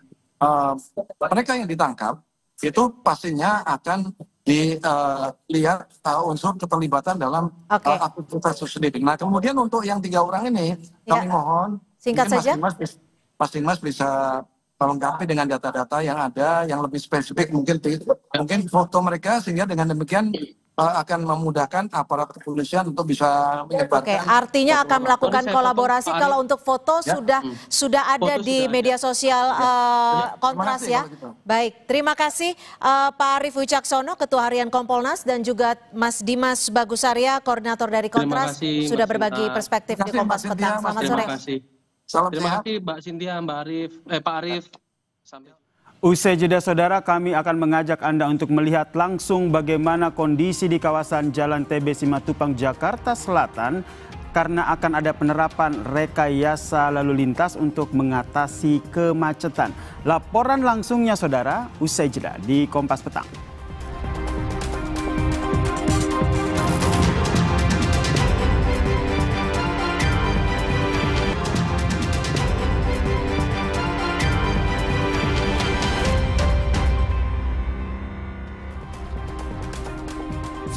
mereka yang ditangkap, itu pastinya akan dilihat unsur keterlibatan dalam aktivitas itu sendiri. Nah, kemudian untuk yang 3 orang ini, kami mohon singkat saja. Mas Dimas bisa melengkapi dengan data-data yang ada, yang lebih spesifik, mungkin foto mereka, sehingga dengan demikian akan memudahkan aparat kepolisian untuk bisa menyebarkan. Artinya akan melakukan kolaborasi. Kalau untuk foto sudah ada di media sosial Kontras ya. Baik, terima kasih Pak Arief Wicaksono, Ketua Harian Kompolnas, dan juga Mas Dimas Bagusarya, Koordinator dari Kontras, sudah berbagi perspektif di Kompas Petang. Selamat sore. Terima kasih Mbak Cynthia, Pak Arief. Usai jeda saudara, kami akan mengajak Anda untuk melihat langsung bagaimana kondisi di kawasan Jalan TB Simatupang, Jakarta Selatan, karena akan ada penerapan rekayasa lalu lintas untuk mengatasi kemacetan. Laporan langsungnya saudara, usai jeda di Kompas Petang.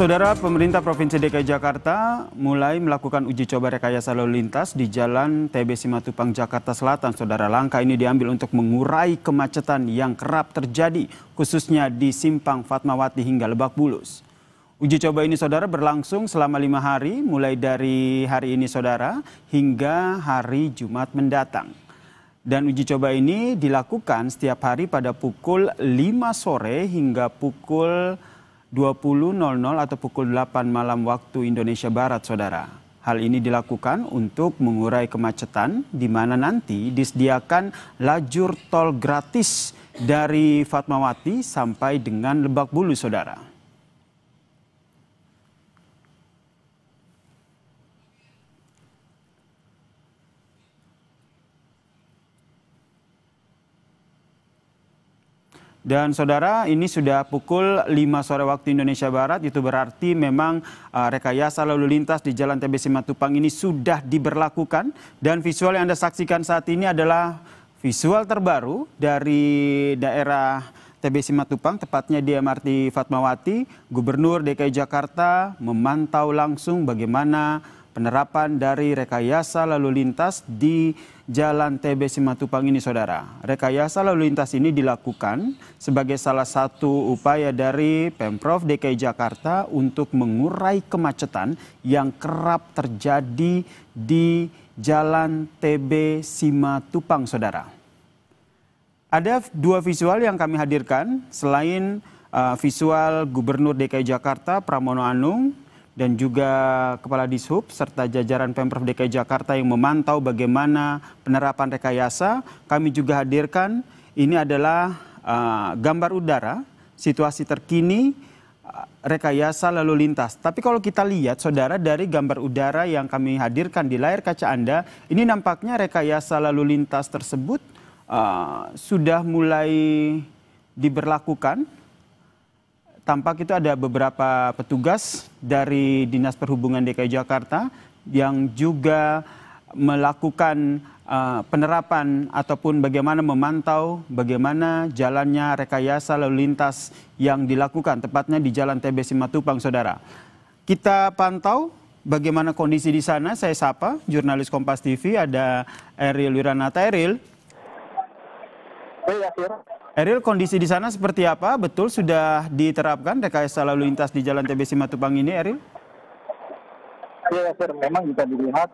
Saudara, pemerintah Provinsi DKI Jakarta mulai melakukan uji coba rekayasa lalu lintas di Jalan TB Simatupang, Jakarta Selatan. Saudara, langkah ini diambil untuk mengurai kemacetan yang kerap terjadi, khususnya di Simpang Fatmawati hingga Lebak Bulus. Uji coba ini saudara berlangsung selama 5 hari, mulai dari hari ini saudara hingga hari Jumat mendatang. Dan uji coba ini dilakukan setiap hari pada pukul 5 sore hingga pukul 20.00 atau pukul 8 malam waktu Indonesia Barat, saudara. Hal ini dilakukan untuk mengurai kemacetan di mana nanti disediakan lajur tol gratis dari Fatmawati sampai dengan Lebak Bulus, saudara. Dan saudara, ini sudah pukul 5 sore waktu Indonesia Barat, itu berarti memang rekayasa lalu lintas di Jalan TB Simatupang ini sudah diberlakukan. Dan visual yang Anda saksikan saat ini adalah visual terbaru dari daerah TB Simatupang, tepatnya di MRT Fatmawati. Gubernur DKI Jakarta memantau langsung bagaimana penerapan dari rekayasa lalu lintas di Jalan TB Simatupang ini, saudara. Rekayasa lalu lintas ini dilakukan sebagai salah satu upaya dari Pemprov DKI Jakarta untuk mengurai kemacetan yang kerap terjadi di Jalan TB Simatupang, saudara. Ada dua visual yang kami hadirkan selain visual Gubernur DKI Jakarta Pramono Anung dan juga Kepala Dishub serta jajaran Pemprov DKI Jakarta yang memantau bagaimana penerapan rekayasa. Kami juga hadirkan ini adalah gambar udara situasi terkini rekayasa lalu lintas. Tapi kalau kita lihat, saudara, dari gambar udara yang kami hadirkan di layar kaca Anda, ini nampaknya rekayasa lalu lintas tersebut sudah mulai diberlakukan. Tampak itu ada beberapa petugas dari Dinas Perhubungan DKI Jakarta yang juga melakukan penerapan ataupun bagaimana memantau bagaimana jalannya rekayasa lalu lintas yang dilakukan, tepatnya di Jalan TB Simatupang, saudara. Kita pantau bagaimana kondisi di sana. Saya sapa jurnalis Kompas TV, ada Eril Wiranata. Eril. Eril, kondisi di sana seperti apa? Betul sudah diterapkan rekayasa lalu lintas di Jalan TB Simatupang ini, Eril? Ya, Sir, memang bisa dilihat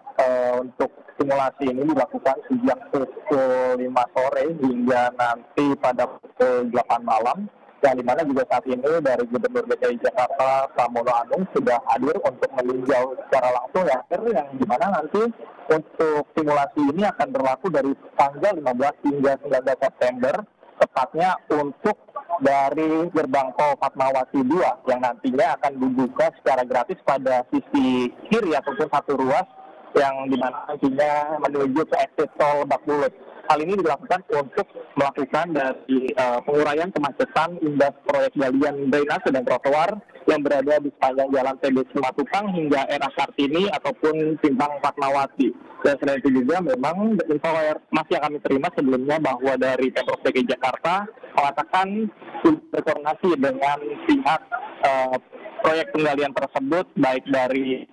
untuk simulasi ini dilakukan sejak pukul 5 sore hingga nanti pada pukul 8 malam. Yang dimana juga saat ini dari Gubernur DKI Jakarta Pramono Anung sudah hadir untuk meninjau secara langsung, ya, Sir, yang dimana nanti untuk simulasi ini akan berlaku dari tanggal 15 hingga 19 September. Tepatnya untuk dari gerbang tol Fatmawati 2 yang nantinya akan dibuka secara gratis pada sisi kiri ataupun satu ruas yang dimana nantinya menuju ke exit tol Lebak Bulus. Hal ini dilakukan untuk melakukan dari penguraian kemacetan imbas proyek galian drainase dan trotoar yang berada di sepanjang Jalan TB Simatupang hingga era Kartini ataupun Simpang Fatmawati. Dan selain itu juga memang informasi yang kami terima sebelumnya bahwa dari Pemprov DKI Jakarta mengatakan berkoordinasi dengan pihak proyek penggalian tersebut baik dari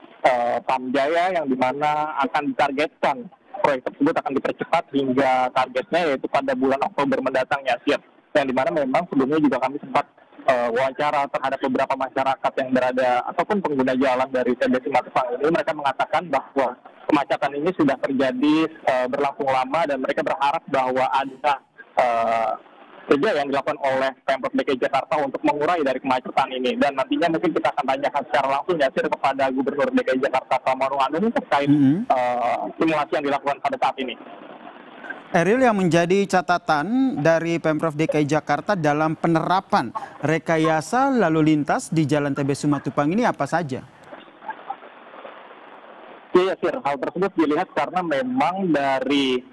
Pamjaya yang dimana akan ditargetkan proyek tersebut akan dipercepat hingga targetnya yaitu pada bulan Oktober mendatang, ya, Sir. Yang dimana memang sebelumnya juga kami sempat wawancara terhadap beberapa masyarakat yang berada ataupun pengguna jalan dari TB Simatupang ini. Mereka mengatakan bahwa kemacetan ini sudah terjadi berlangsung lama dan mereka berharap bahwa ada kerja yang dilakukan oleh Pemprov DKI Jakarta untuk mengurai dari kemacetan ini. Dan nantinya mungkin kita akan tanyakan secara langsung, ya, Sir, kepada Gubernur DKI Jakarta Pramono Anung terkait simulasi yang dilakukan pada saat ini. Eril, yang menjadi catatan dari Pemprov DKI Jakarta dalam penerapan rekayasa lalu lintas di Jalan TB Simatupang ini apa saja? Ya, Sir, hal tersebut dilihat karena memang dari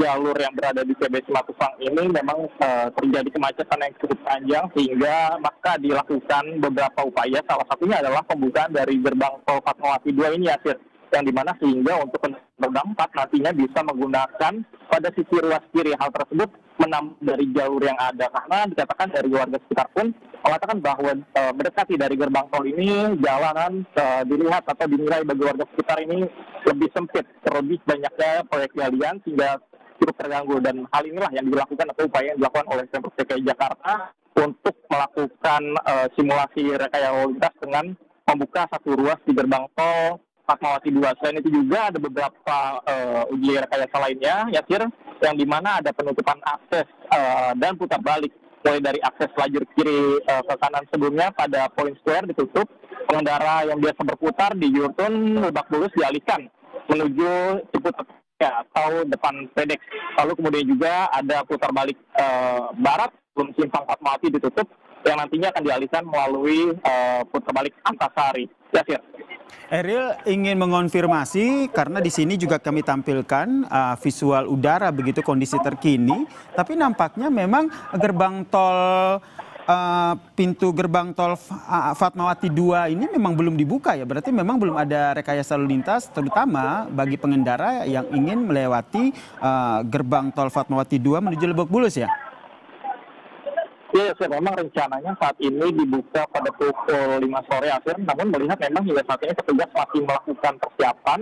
jalur yang berada di TB Simatupang ini memang terjadi kemacetan yang cukup panjang sehingga maka dilakukan beberapa upaya. Salah satunya adalah pembukaan dari gerbang tol Fatmawati 2 ini, ya, Sir, yang dimana sehingga untuk roda 4 nantinya bisa menggunakan pada sisi ruas kiri. Hal tersebut menambah dari jalur yang ada karena dikatakan dari warga sekitar pun mengatakan bahwa mendekati dari gerbang tol ini jalanan dilihat atau dinilai bagi warga sekitar ini lebih sempit, terlebih banyaknya proyek galian sehingga cukup terganggu. Dan hal inilah yang dilakukan atau upaya yang dilakukan oleh Pemprov DKI Jakarta untuk melakukan simulasi rekayasa lalu lintas dengan membuka satu ruas di gerbang tol Fatmawati 2. Selain itu juga ada beberapa uji rekayasa lainnya, ya, Sir, yang dimana ada penutupan akses dan putar balik. Mulai dari akses lajur kiri ke kanan sebelumnya pada Point Square ditutup, pengendara yang biasa berputar di Yurtun Lebak Bulus dialihkan menuju Ciputat atau depan FedEx. Lalu kemudian juga ada putar balik barat sebelum simpang Fatmawati ditutup yang nantinya akan dialihkan melalui putar balik Antasari. Yasir. Eril ingin mengonfirmasi karena di sini juga kami tampilkan visual udara begitu kondisi terkini, tapi nampaknya memang gerbang tol pintu gerbang tol Fatmawati 2 ini memang belum dibuka ya, berarti memang belum ada rekayasa lalu lintas terutama bagi pengendara yang ingin melewati gerbang tol Fatmawati 2 menuju Lebak Bulus ya? Ya, memang rencananya saat ini dibuka pada pukul 5 sore akhir, namun melihat memang hingga saat ini petugas masih melakukan persiapan.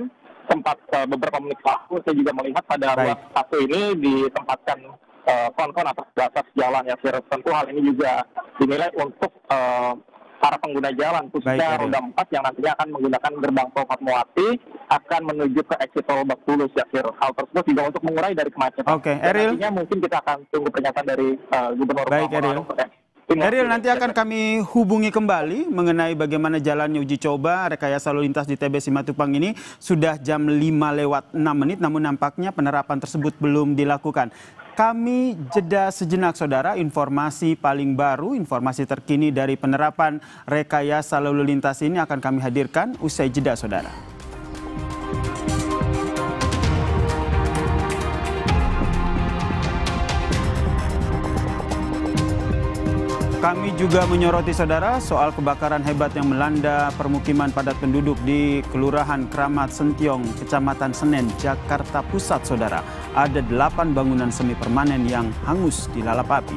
Sempat beberapa menit lalu saya juga melihat pada ruas 1 ini ditempatkan kon-kon atas batas jalan ya. Tentu hal ini juga dinilai untuk para pengguna jalan khususnya roda 4 yang nantinya akan menggunakan gerbang tol Fatmawati akan menuju ke exit tol Lebak Bulus ya. Hal tersebut juga untuk mengurai dari kemacetan. Oke, Eril. Nantinya mungkin kita akan tunggu pernyataan dari Gubernur Eril. Eril, nanti akan kami hubungi kembali mengenai bagaimana jalannya uji coba rekayasa lalu lintas di TB Simatupang ini. Sudah jam 5:06, namun nampaknya penerapan tersebut belum dilakukan. Kami jeda sejenak saudara, informasi paling baru, informasi terkini dari penerapan rekayasa lalu lintas ini akan kami hadirkan usai jeda saudara. Kami juga menyoroti saudara soal kebakaran hebat yang melanda permukiman padat penduduk di Kelurahan Kramat Sentiong, Kecamatan Senen, Jakarta Pusat saudara. Ada 8 bangunan semi permanen yang hangus dilalap api.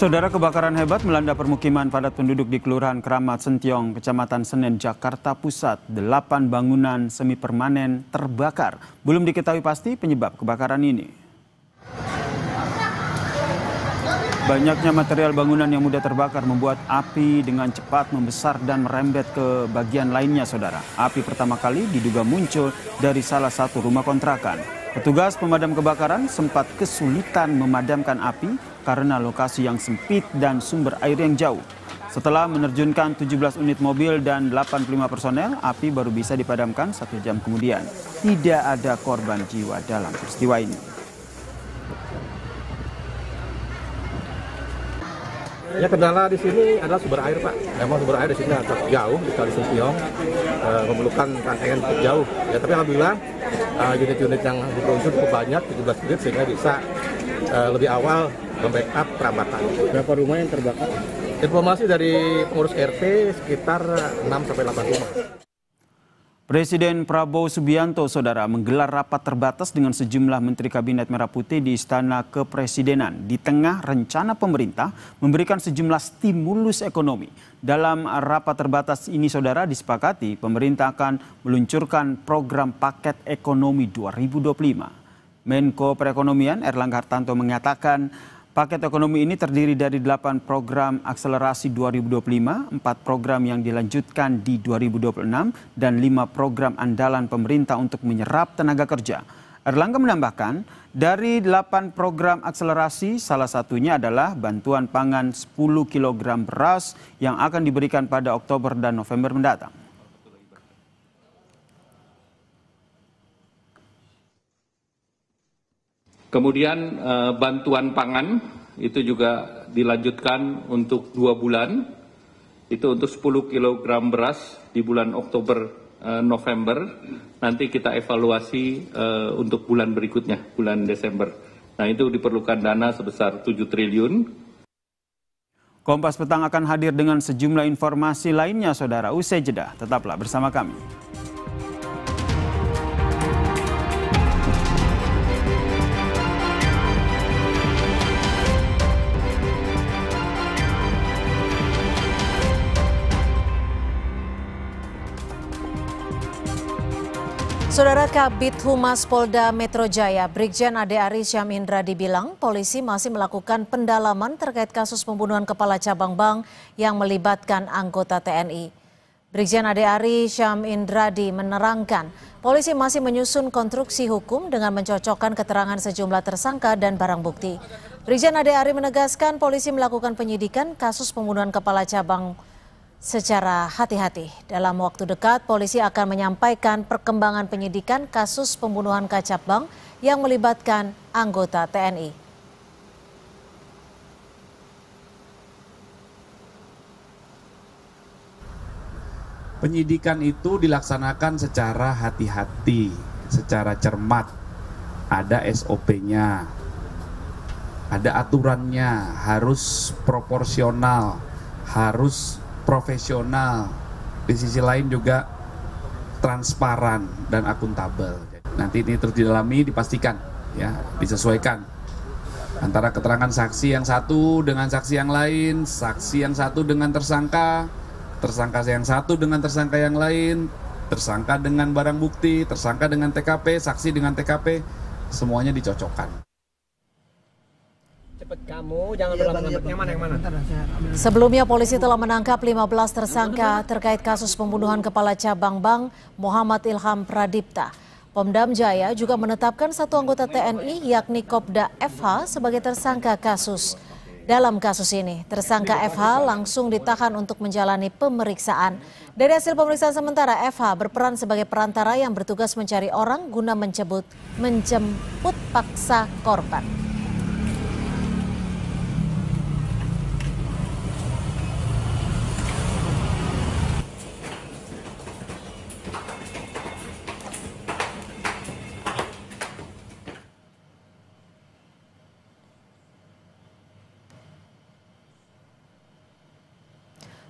Saudara, kebakaran hebat melanda permukiman padat penduduk di Kelurahan Kramat Sentiong, Kecamatan Senen, Jakarta Pusat. 8 bangunan semi permanen terbakar. Belum diketahui pasti penyebab kebakaran ini. Banyaknya material bangunan yang mudah terbakar membuat api dengan cepat membesar dan merembet ke bagian lainnya, saudara. Api pertama kali diduga muncul dari salah satu rumah kontrakan. Petugas pemadam kebakaran sempat kesulitan memadamkan api karena lokasi yang sempit dan sumber air yang jauh. Setelah menerjunkan 17 unit mobil dan 85 personel, api baru bisa dipadamkan 1 jam kemudian. Tidak ada korban jiwa dalam peristiwa ini. Ya, kendala di sini adalah sumber air, Pak. Memang sumber air di sini agak jauh di Kali Sentiong, memerlukan rangkaian cukup jauh. Ya, tapi alhamdulillah unit-unit yang diproduksi cukup banyak, 17 unit sehingga bisa lebih awal membackup perabatan. Berapa rumah yang terbakar? Informasi dari pengurus RT sekitar 6-8 rumah. Presiden Prabowo Subianto, saudara, menggelar rapat terbatas dengan sejumlah Menteri Kabinet Merah Putih di Istana Kepresidenan di tengah rencana pemerintah memberikan sejumlah stimulus ekonomi. Dalam rapat terbatas ini, saudara, disepakati pemerintah akan meluncurkan program paket ekonomi 2025. Menko Perekonomian Erlangga Hartanto mengatakan paket ekonomi ini terdiri dari 8 program akselerasi 2025, 4 program yang dilanjutkan di 2026, dan 5 program andalan pemerintah untuk menyerap tenaga kerja. Erlangga menambahkan, dari 8 program akselerasi, salah satunya adalah bantuan pangan 10 kg beras yang akan diberikan pada Oktober dan November mendatang. Kemudian bantuan pangan itu juga dilanjutkan untuk 2 bulan, itu untuk 10 kg beras di bulan Oktober November. Nanti kita evaluasi untuk bulan berikutnya, bulan Desember. Nah, itu diperlukan dana sebesar 7 triliun. Kompas Petang akan hadir dengan sejumlah informasi lainnya, saudara. Usai jeda, tetaplah bersama kami. Saudara, Kabid Humas Polda Metro Jaya, Brigjen Ade Aris Syamindra dibilang polisi masih melakukan pendalaman terkait kasus pembunuhan kepala cabang bank yang melibatkan anggota TNI. Brigjen Ade Ari Syam Indradi menerangkan, polisi masih menyusun konstruksi hukum dengan mencocokkan keterangan sejumlah tersangka dan barang bukti. Brigjen Ade Ari menegaskan polisi melakukan penyidikan kasus pembunuhan kepala cabang secara hati-hati. Dalam waktu dekat, polisi akan menyampaikan perkembangan penyidikan kasus pembunuhan Kacabang yang melibatkan anggota TNI. Penyidikan itu dilaksanakan secara hati-hati, secara cermat. Ada SOP-nya, ada aturannya, harus proporsional, harus profesional. Di sisi lain juga transparan dan akuntabel. Nanti ini terus didalami, dipastikan, ya, disesuaikan antara keterangan saksi yang satu dengan saksi yang lain, saksi yang satu dengan tersangka yang satu dengan tersangka yang lain, tersangka dengan barang bukti, tersangka dengan TKP, saksi dengan TKP, semuanya dicocokkan. Cepet kamu, jangan berlama-lama. Yang mana? Sebelumnya polisi telah menangkap 15 tersangka terkait kasus pembunuhan kepala cabang Bank Muhammad Ilham Pradipta. Pemdam Jaya juga menetapkan satu anggota TNI yakni Kopda FH sebagai tersangka kasus. Dalam kasus ini, tersangka FH langsung ditahan untuk menjalani pemeriksaan. Dari hasil pemeriksaan sementara, FH berperan sebagai perantara yang bertugas mencari orang guna menjemput paksa korban.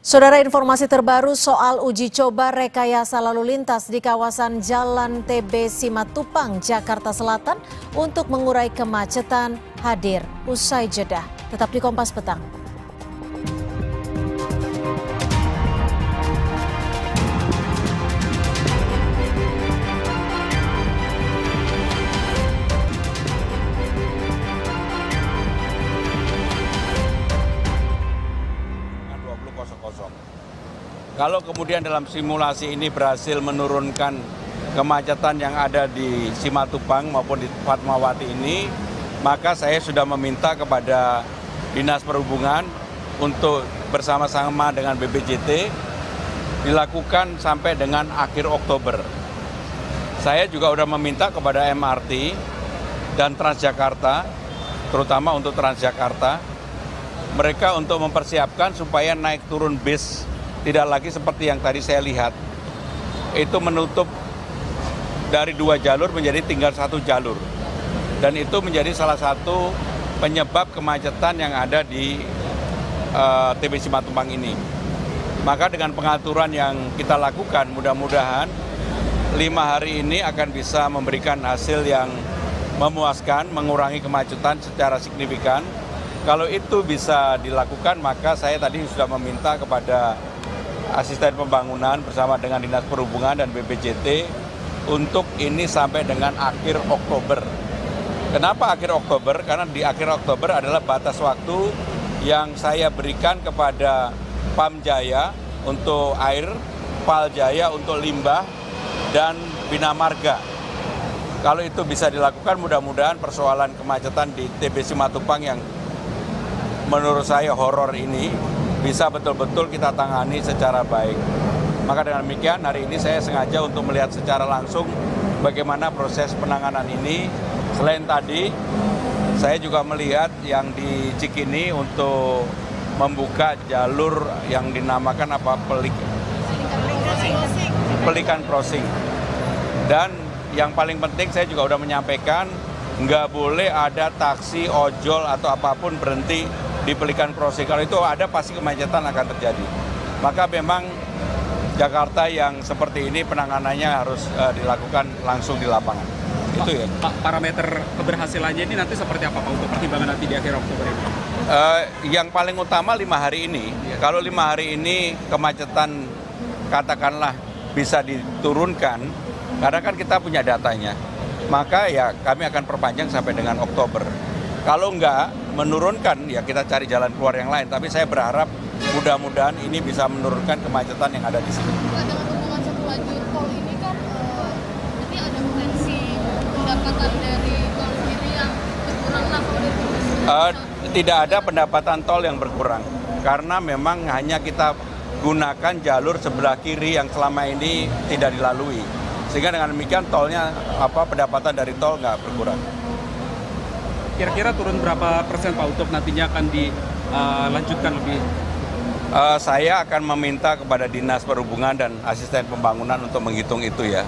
Saudara, informasi terbaru soal uji coba rekayasa lalu lintas di kawasan Jalan TB Simatupang, Jakarta Selatan untuk mengurai kemacetan hadir usai jeda. Tetap di Kompas Petang. Kalau kemudian dalam simulasi ini berhasil menurunkan kemacetan yang ada di Simatupang maupun di Fatmawati ini, maka saya sudah meminta kepada Dinas Perhubungan untuk bersama-sama dengan BPJT dilakukan sampai dengan akhir Oktober. Saya juga sudah meminta kepada MRT dan Transjakarta, terutama untuk Transjakarta, mereka untuk mempersiapkan supaya naik turun bis tidak lagi seperti yang tadi saya lihat, itu menutup dari 2 jalur menjadi tinggal 1 jalur. Dan itu menjadi salah satu penyebab kemacetan yang ada di TB Simatupang ini. Maka dengan pengaturan yang kita lakukan, mudah-mudahan 5 hari ini akan bisa memberikan hasil yang memuaskan, mengurangi kemacetan secara signifikan. Kalau itu bisa dilakukan, maka saya tadi sudah meminta kepada Asisten Pembangunan bersama dengan Dinas Perhubungan dan BPJT untuk ini sampai dengan akhir Oktober. Kenapa akhir Oktober? Karena di akhir Oktober adalah batas waktu yang saya berikan kepada Pam Jaya untuk air, Pal Jaya untuk limbah, dan Bina Marga. Kalau itu bisa dilakukan, mudah-mudahan persoalan kemacetan di TB Simatupang yang menurut saya horor ini bisa betul-betul kita tangani secara baik. Maka dengan demikian hari ini saya sengaja untuk melihat secara langsung bagaimana proses penanganan ini. Selain tadi, saya juga melihat yang di Cikini untuk membuka jalur yang dinamakan Pelikan Crossing. Dan yang paling penting saya juga sudah menyampaikan nggak boleh ada taksi, ojol atau apapun berhenti di Pelikan Crossing. Kalau itu ada pasti kemacetan akan terjadi. Maka memang Jakarta yang seperti ini penanganannya harus dilakukan langsung di lapangan. Itu ya. Pak, parameter keberhasilannya ini nanti seperti apa Pak untuk pertimbangan nanti di akhir Oktober ini? Yang paling utama 5 hari ini. Kalau 5 hari ini kemacetan katakanlah bisa diturunkan, karena kan kita punya datanya, maka ya kami akan perpanjang sampai dengan Oktober. Kalau enggak menurunkan, ya kita cari jalan keluar yang lain. Tapi saya berharap mudah-mudahan ini bisa menurunkan kemacetan yang ada di sini. Dengan hubungan satu lajur tol ini kan berarti ada potensi pendapatan dari tol sendiri yang berkurang lah kalau dari Tidak ada pendapatan tol yang berkurang karena memang hanya kita gunakan jalur sebelah kiri yang selama ini tidak dilalui, sehingga dengan demikian tolnya pendapatan dari tol nggak berkurang. Kira-kira turun berapa persen Pak untuk nantinya akan dilanjutkan lebih? Saya akan meminta kepada Dinas Perhubungan dan Asisten Pembangunan untuk menghitung itu ya,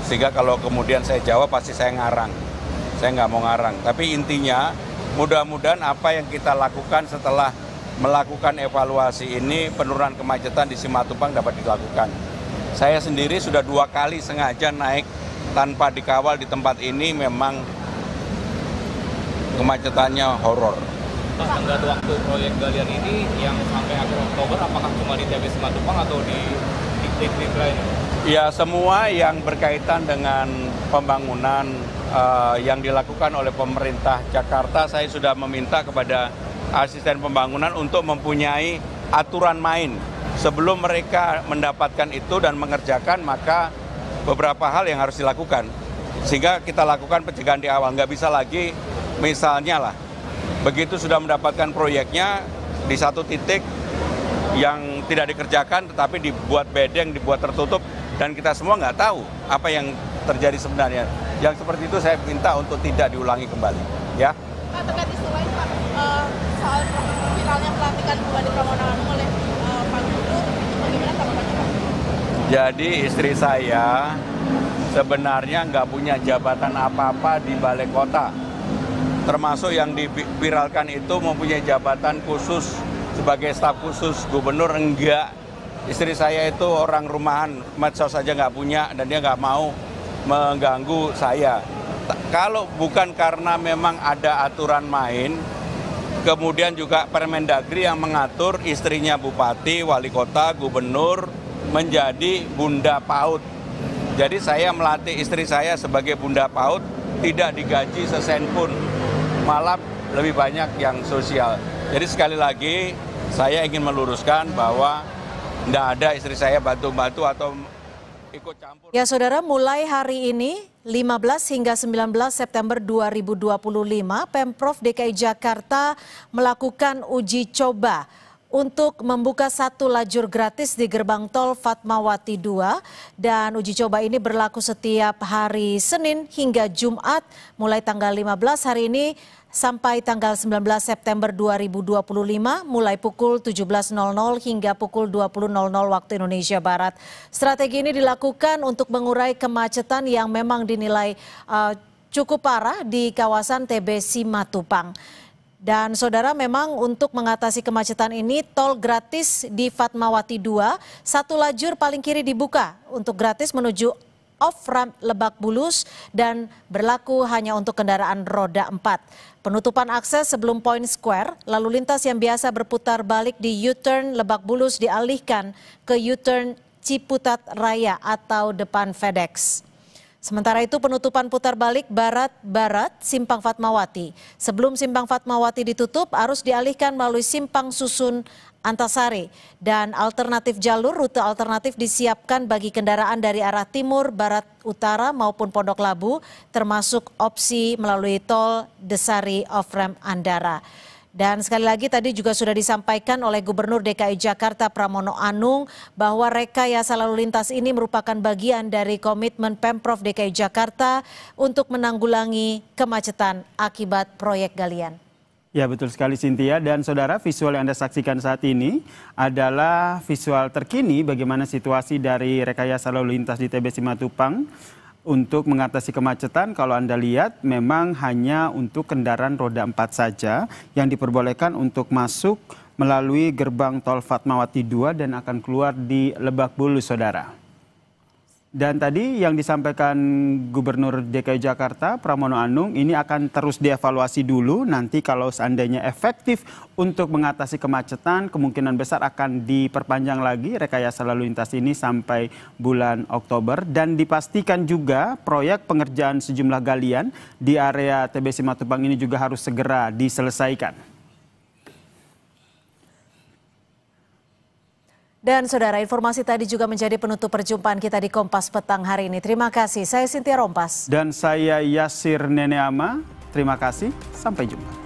sehingga kalau kemudian saya jawab pasti saya ngarang. Saya nggak mau ngarang, tapi intinya mudah-mudahan apa yang kita lakukan setelah melakukan evaluasi ini, penurunan kemacetan di Simatupang dapat dilakukan. Saya sendiri sudah 2 kali sengaja naik tanpa dikawal di tempat ini, memang kemacetannya horor. Pak, tenggat waktu proyek galian ini yang sampai akhir Oktober, apakah cuma di TB Simatupang atau di titik lain? Ya, semua yang berkaitan dengan pembangunan yang dilakukan oleh pemerintah Jakarta, saya sudah meminta kepada asisten pembangunan untuk mempunyai aturan main. Sebelum mereka mendapatkan itu dan mengerjakan, maka beberapa hal yang harus dilakukan. Sehingga kita lakukan pencegahan di awal. Nggak bisa lagi, misalnya lah, begitu sudah mendapatkan proyeknya, di satu titik yang tidak dikerjakan, tetapi dibuat bedeng, dibuat tertutup, dan kita semua nggak tahu apa yang terjadi sebenarnya. Yang seperti itu saya minta untuk tidak diulangi kembali. Ya. Pak, terkait isu lain Pak, soal viralnya pelantikan Bupati Pramono Anung oleh Pak Gubernur, itu bagaimana tanggapannya Pak? Jadi istri saya sebenarnya nggak punya jabatan apa-apa di balai kota. Termasuk yang diviralkan itu mempunyai jabatan khusus sebagai staf khusus gubernur, enggak. Istri saya itu orang rumahan, medsos saja nggak punya, dan dia nggak mau mengganggu saya. Kalau bukan karena memang ada aturan main, kemudian juga Permendagri yang mengatur istrinya bupati, wali kota, gubernur menjadi bunda PAUD. Jadi saya melatih istri saya sebagai bunda PAUD, tidak digaji sesen pun, malah lebih banyak yang sosial. Jadi sekali lagi saya ingin meluruskan bahwa tidak ada istri saya bantu-bantu atau ikut campur. Ya saudara, mulai hari ini 15 hingga 19 September 2025, Pemprov DKI Jakarta melakukan uji coba untuk membuka 1 lajur gratis di gerbang tol Fatmawati 2, dan uji coba ini berlaku setiap hari Senin hingga Jumat mulai tanggal 15 hari ini sampai tanggal 19 September 2025 mulai pukul 17.00 hingga pukul 20.00 waktu Indonesia Barat. Strategi ini dilakukan untuk mengurai kemacetan yang memang dinilai cukup parah di kawasan TB Simatupang. Dan saudara, memang untuk mengatasi kemacetan ini, tol gratis di Fatmawati 2, 1 lajur paling kiri dibuka untuk gratis menuju off-ramp Lebak Bulus dan berlaku hanya untuk kendaraan roda 4. Penutupan akses sebelum Point Square, lalu lintas yang biasa berputar balik di U-turn Lebak Bulus dialihkan ke U-turn Ciputat Raya atau depan FedEx. Sementara itu penutupan putar balik barat-barat Simpang Fatmawati. Sebelum Simpang Fatmawati ditutup, arus dialihkan melalui Simpang Susun Antasari. Dan alternatif jalur, rute alternatif disiapkan bagi kendaraan dari arah timur, barat, utara maupun Pondok Labu, termasuk opsi melalui tol Desari Off-Ramp Andara. Dan sekali lagi tadi juga sudah disampaikan oleh Gubernur DKI Jakarta Pramono Anung bahwa rekayasa lalu lintas ini merupakan bagian dari komitmen Pemprov DKI Jakarta untuk menanggulangi kemacetan akibat proyek galian. Ya, betul sekali Cynthia. Dan saudara, visual yang Anda saksikan saat ini adalah visual terkini bagaimana situasi dari rekayasa lalu lintas di TB Simatupang. Untuk mengatasi kemacetan, kalau Anda lihat memang hanya untuk kendaraan roda 4 saja yang diperbolehkan untuk masuk melalui gerbang tol Fatmawati 2 dan akan keluar di Lebak Bulus, saudara. Dan tadi yang disampaikan Gubernur DKI Jakarta Pramono Anung, ini akan terus dievaluasi dulu. Nanti kalau seandainya efektif untuk mengatasi kemacetan, kemungkinan besar akan diperpanjang lagi rekayasa lalu lintas ini sampai bulan Oktober. Dan dipastikan juga proyek pengerjaan sejumlah galian di area TB Simatupang ini juga harus segera diselesaikan. Dan saudara, informasi tadi juga menjadi penutup perjumpaan kita di Kompas Petang hari ini. Terima kasih, saya Cynthia Rompas. Dan saya Yasir Neneama, terima kasih, sampai jumpa.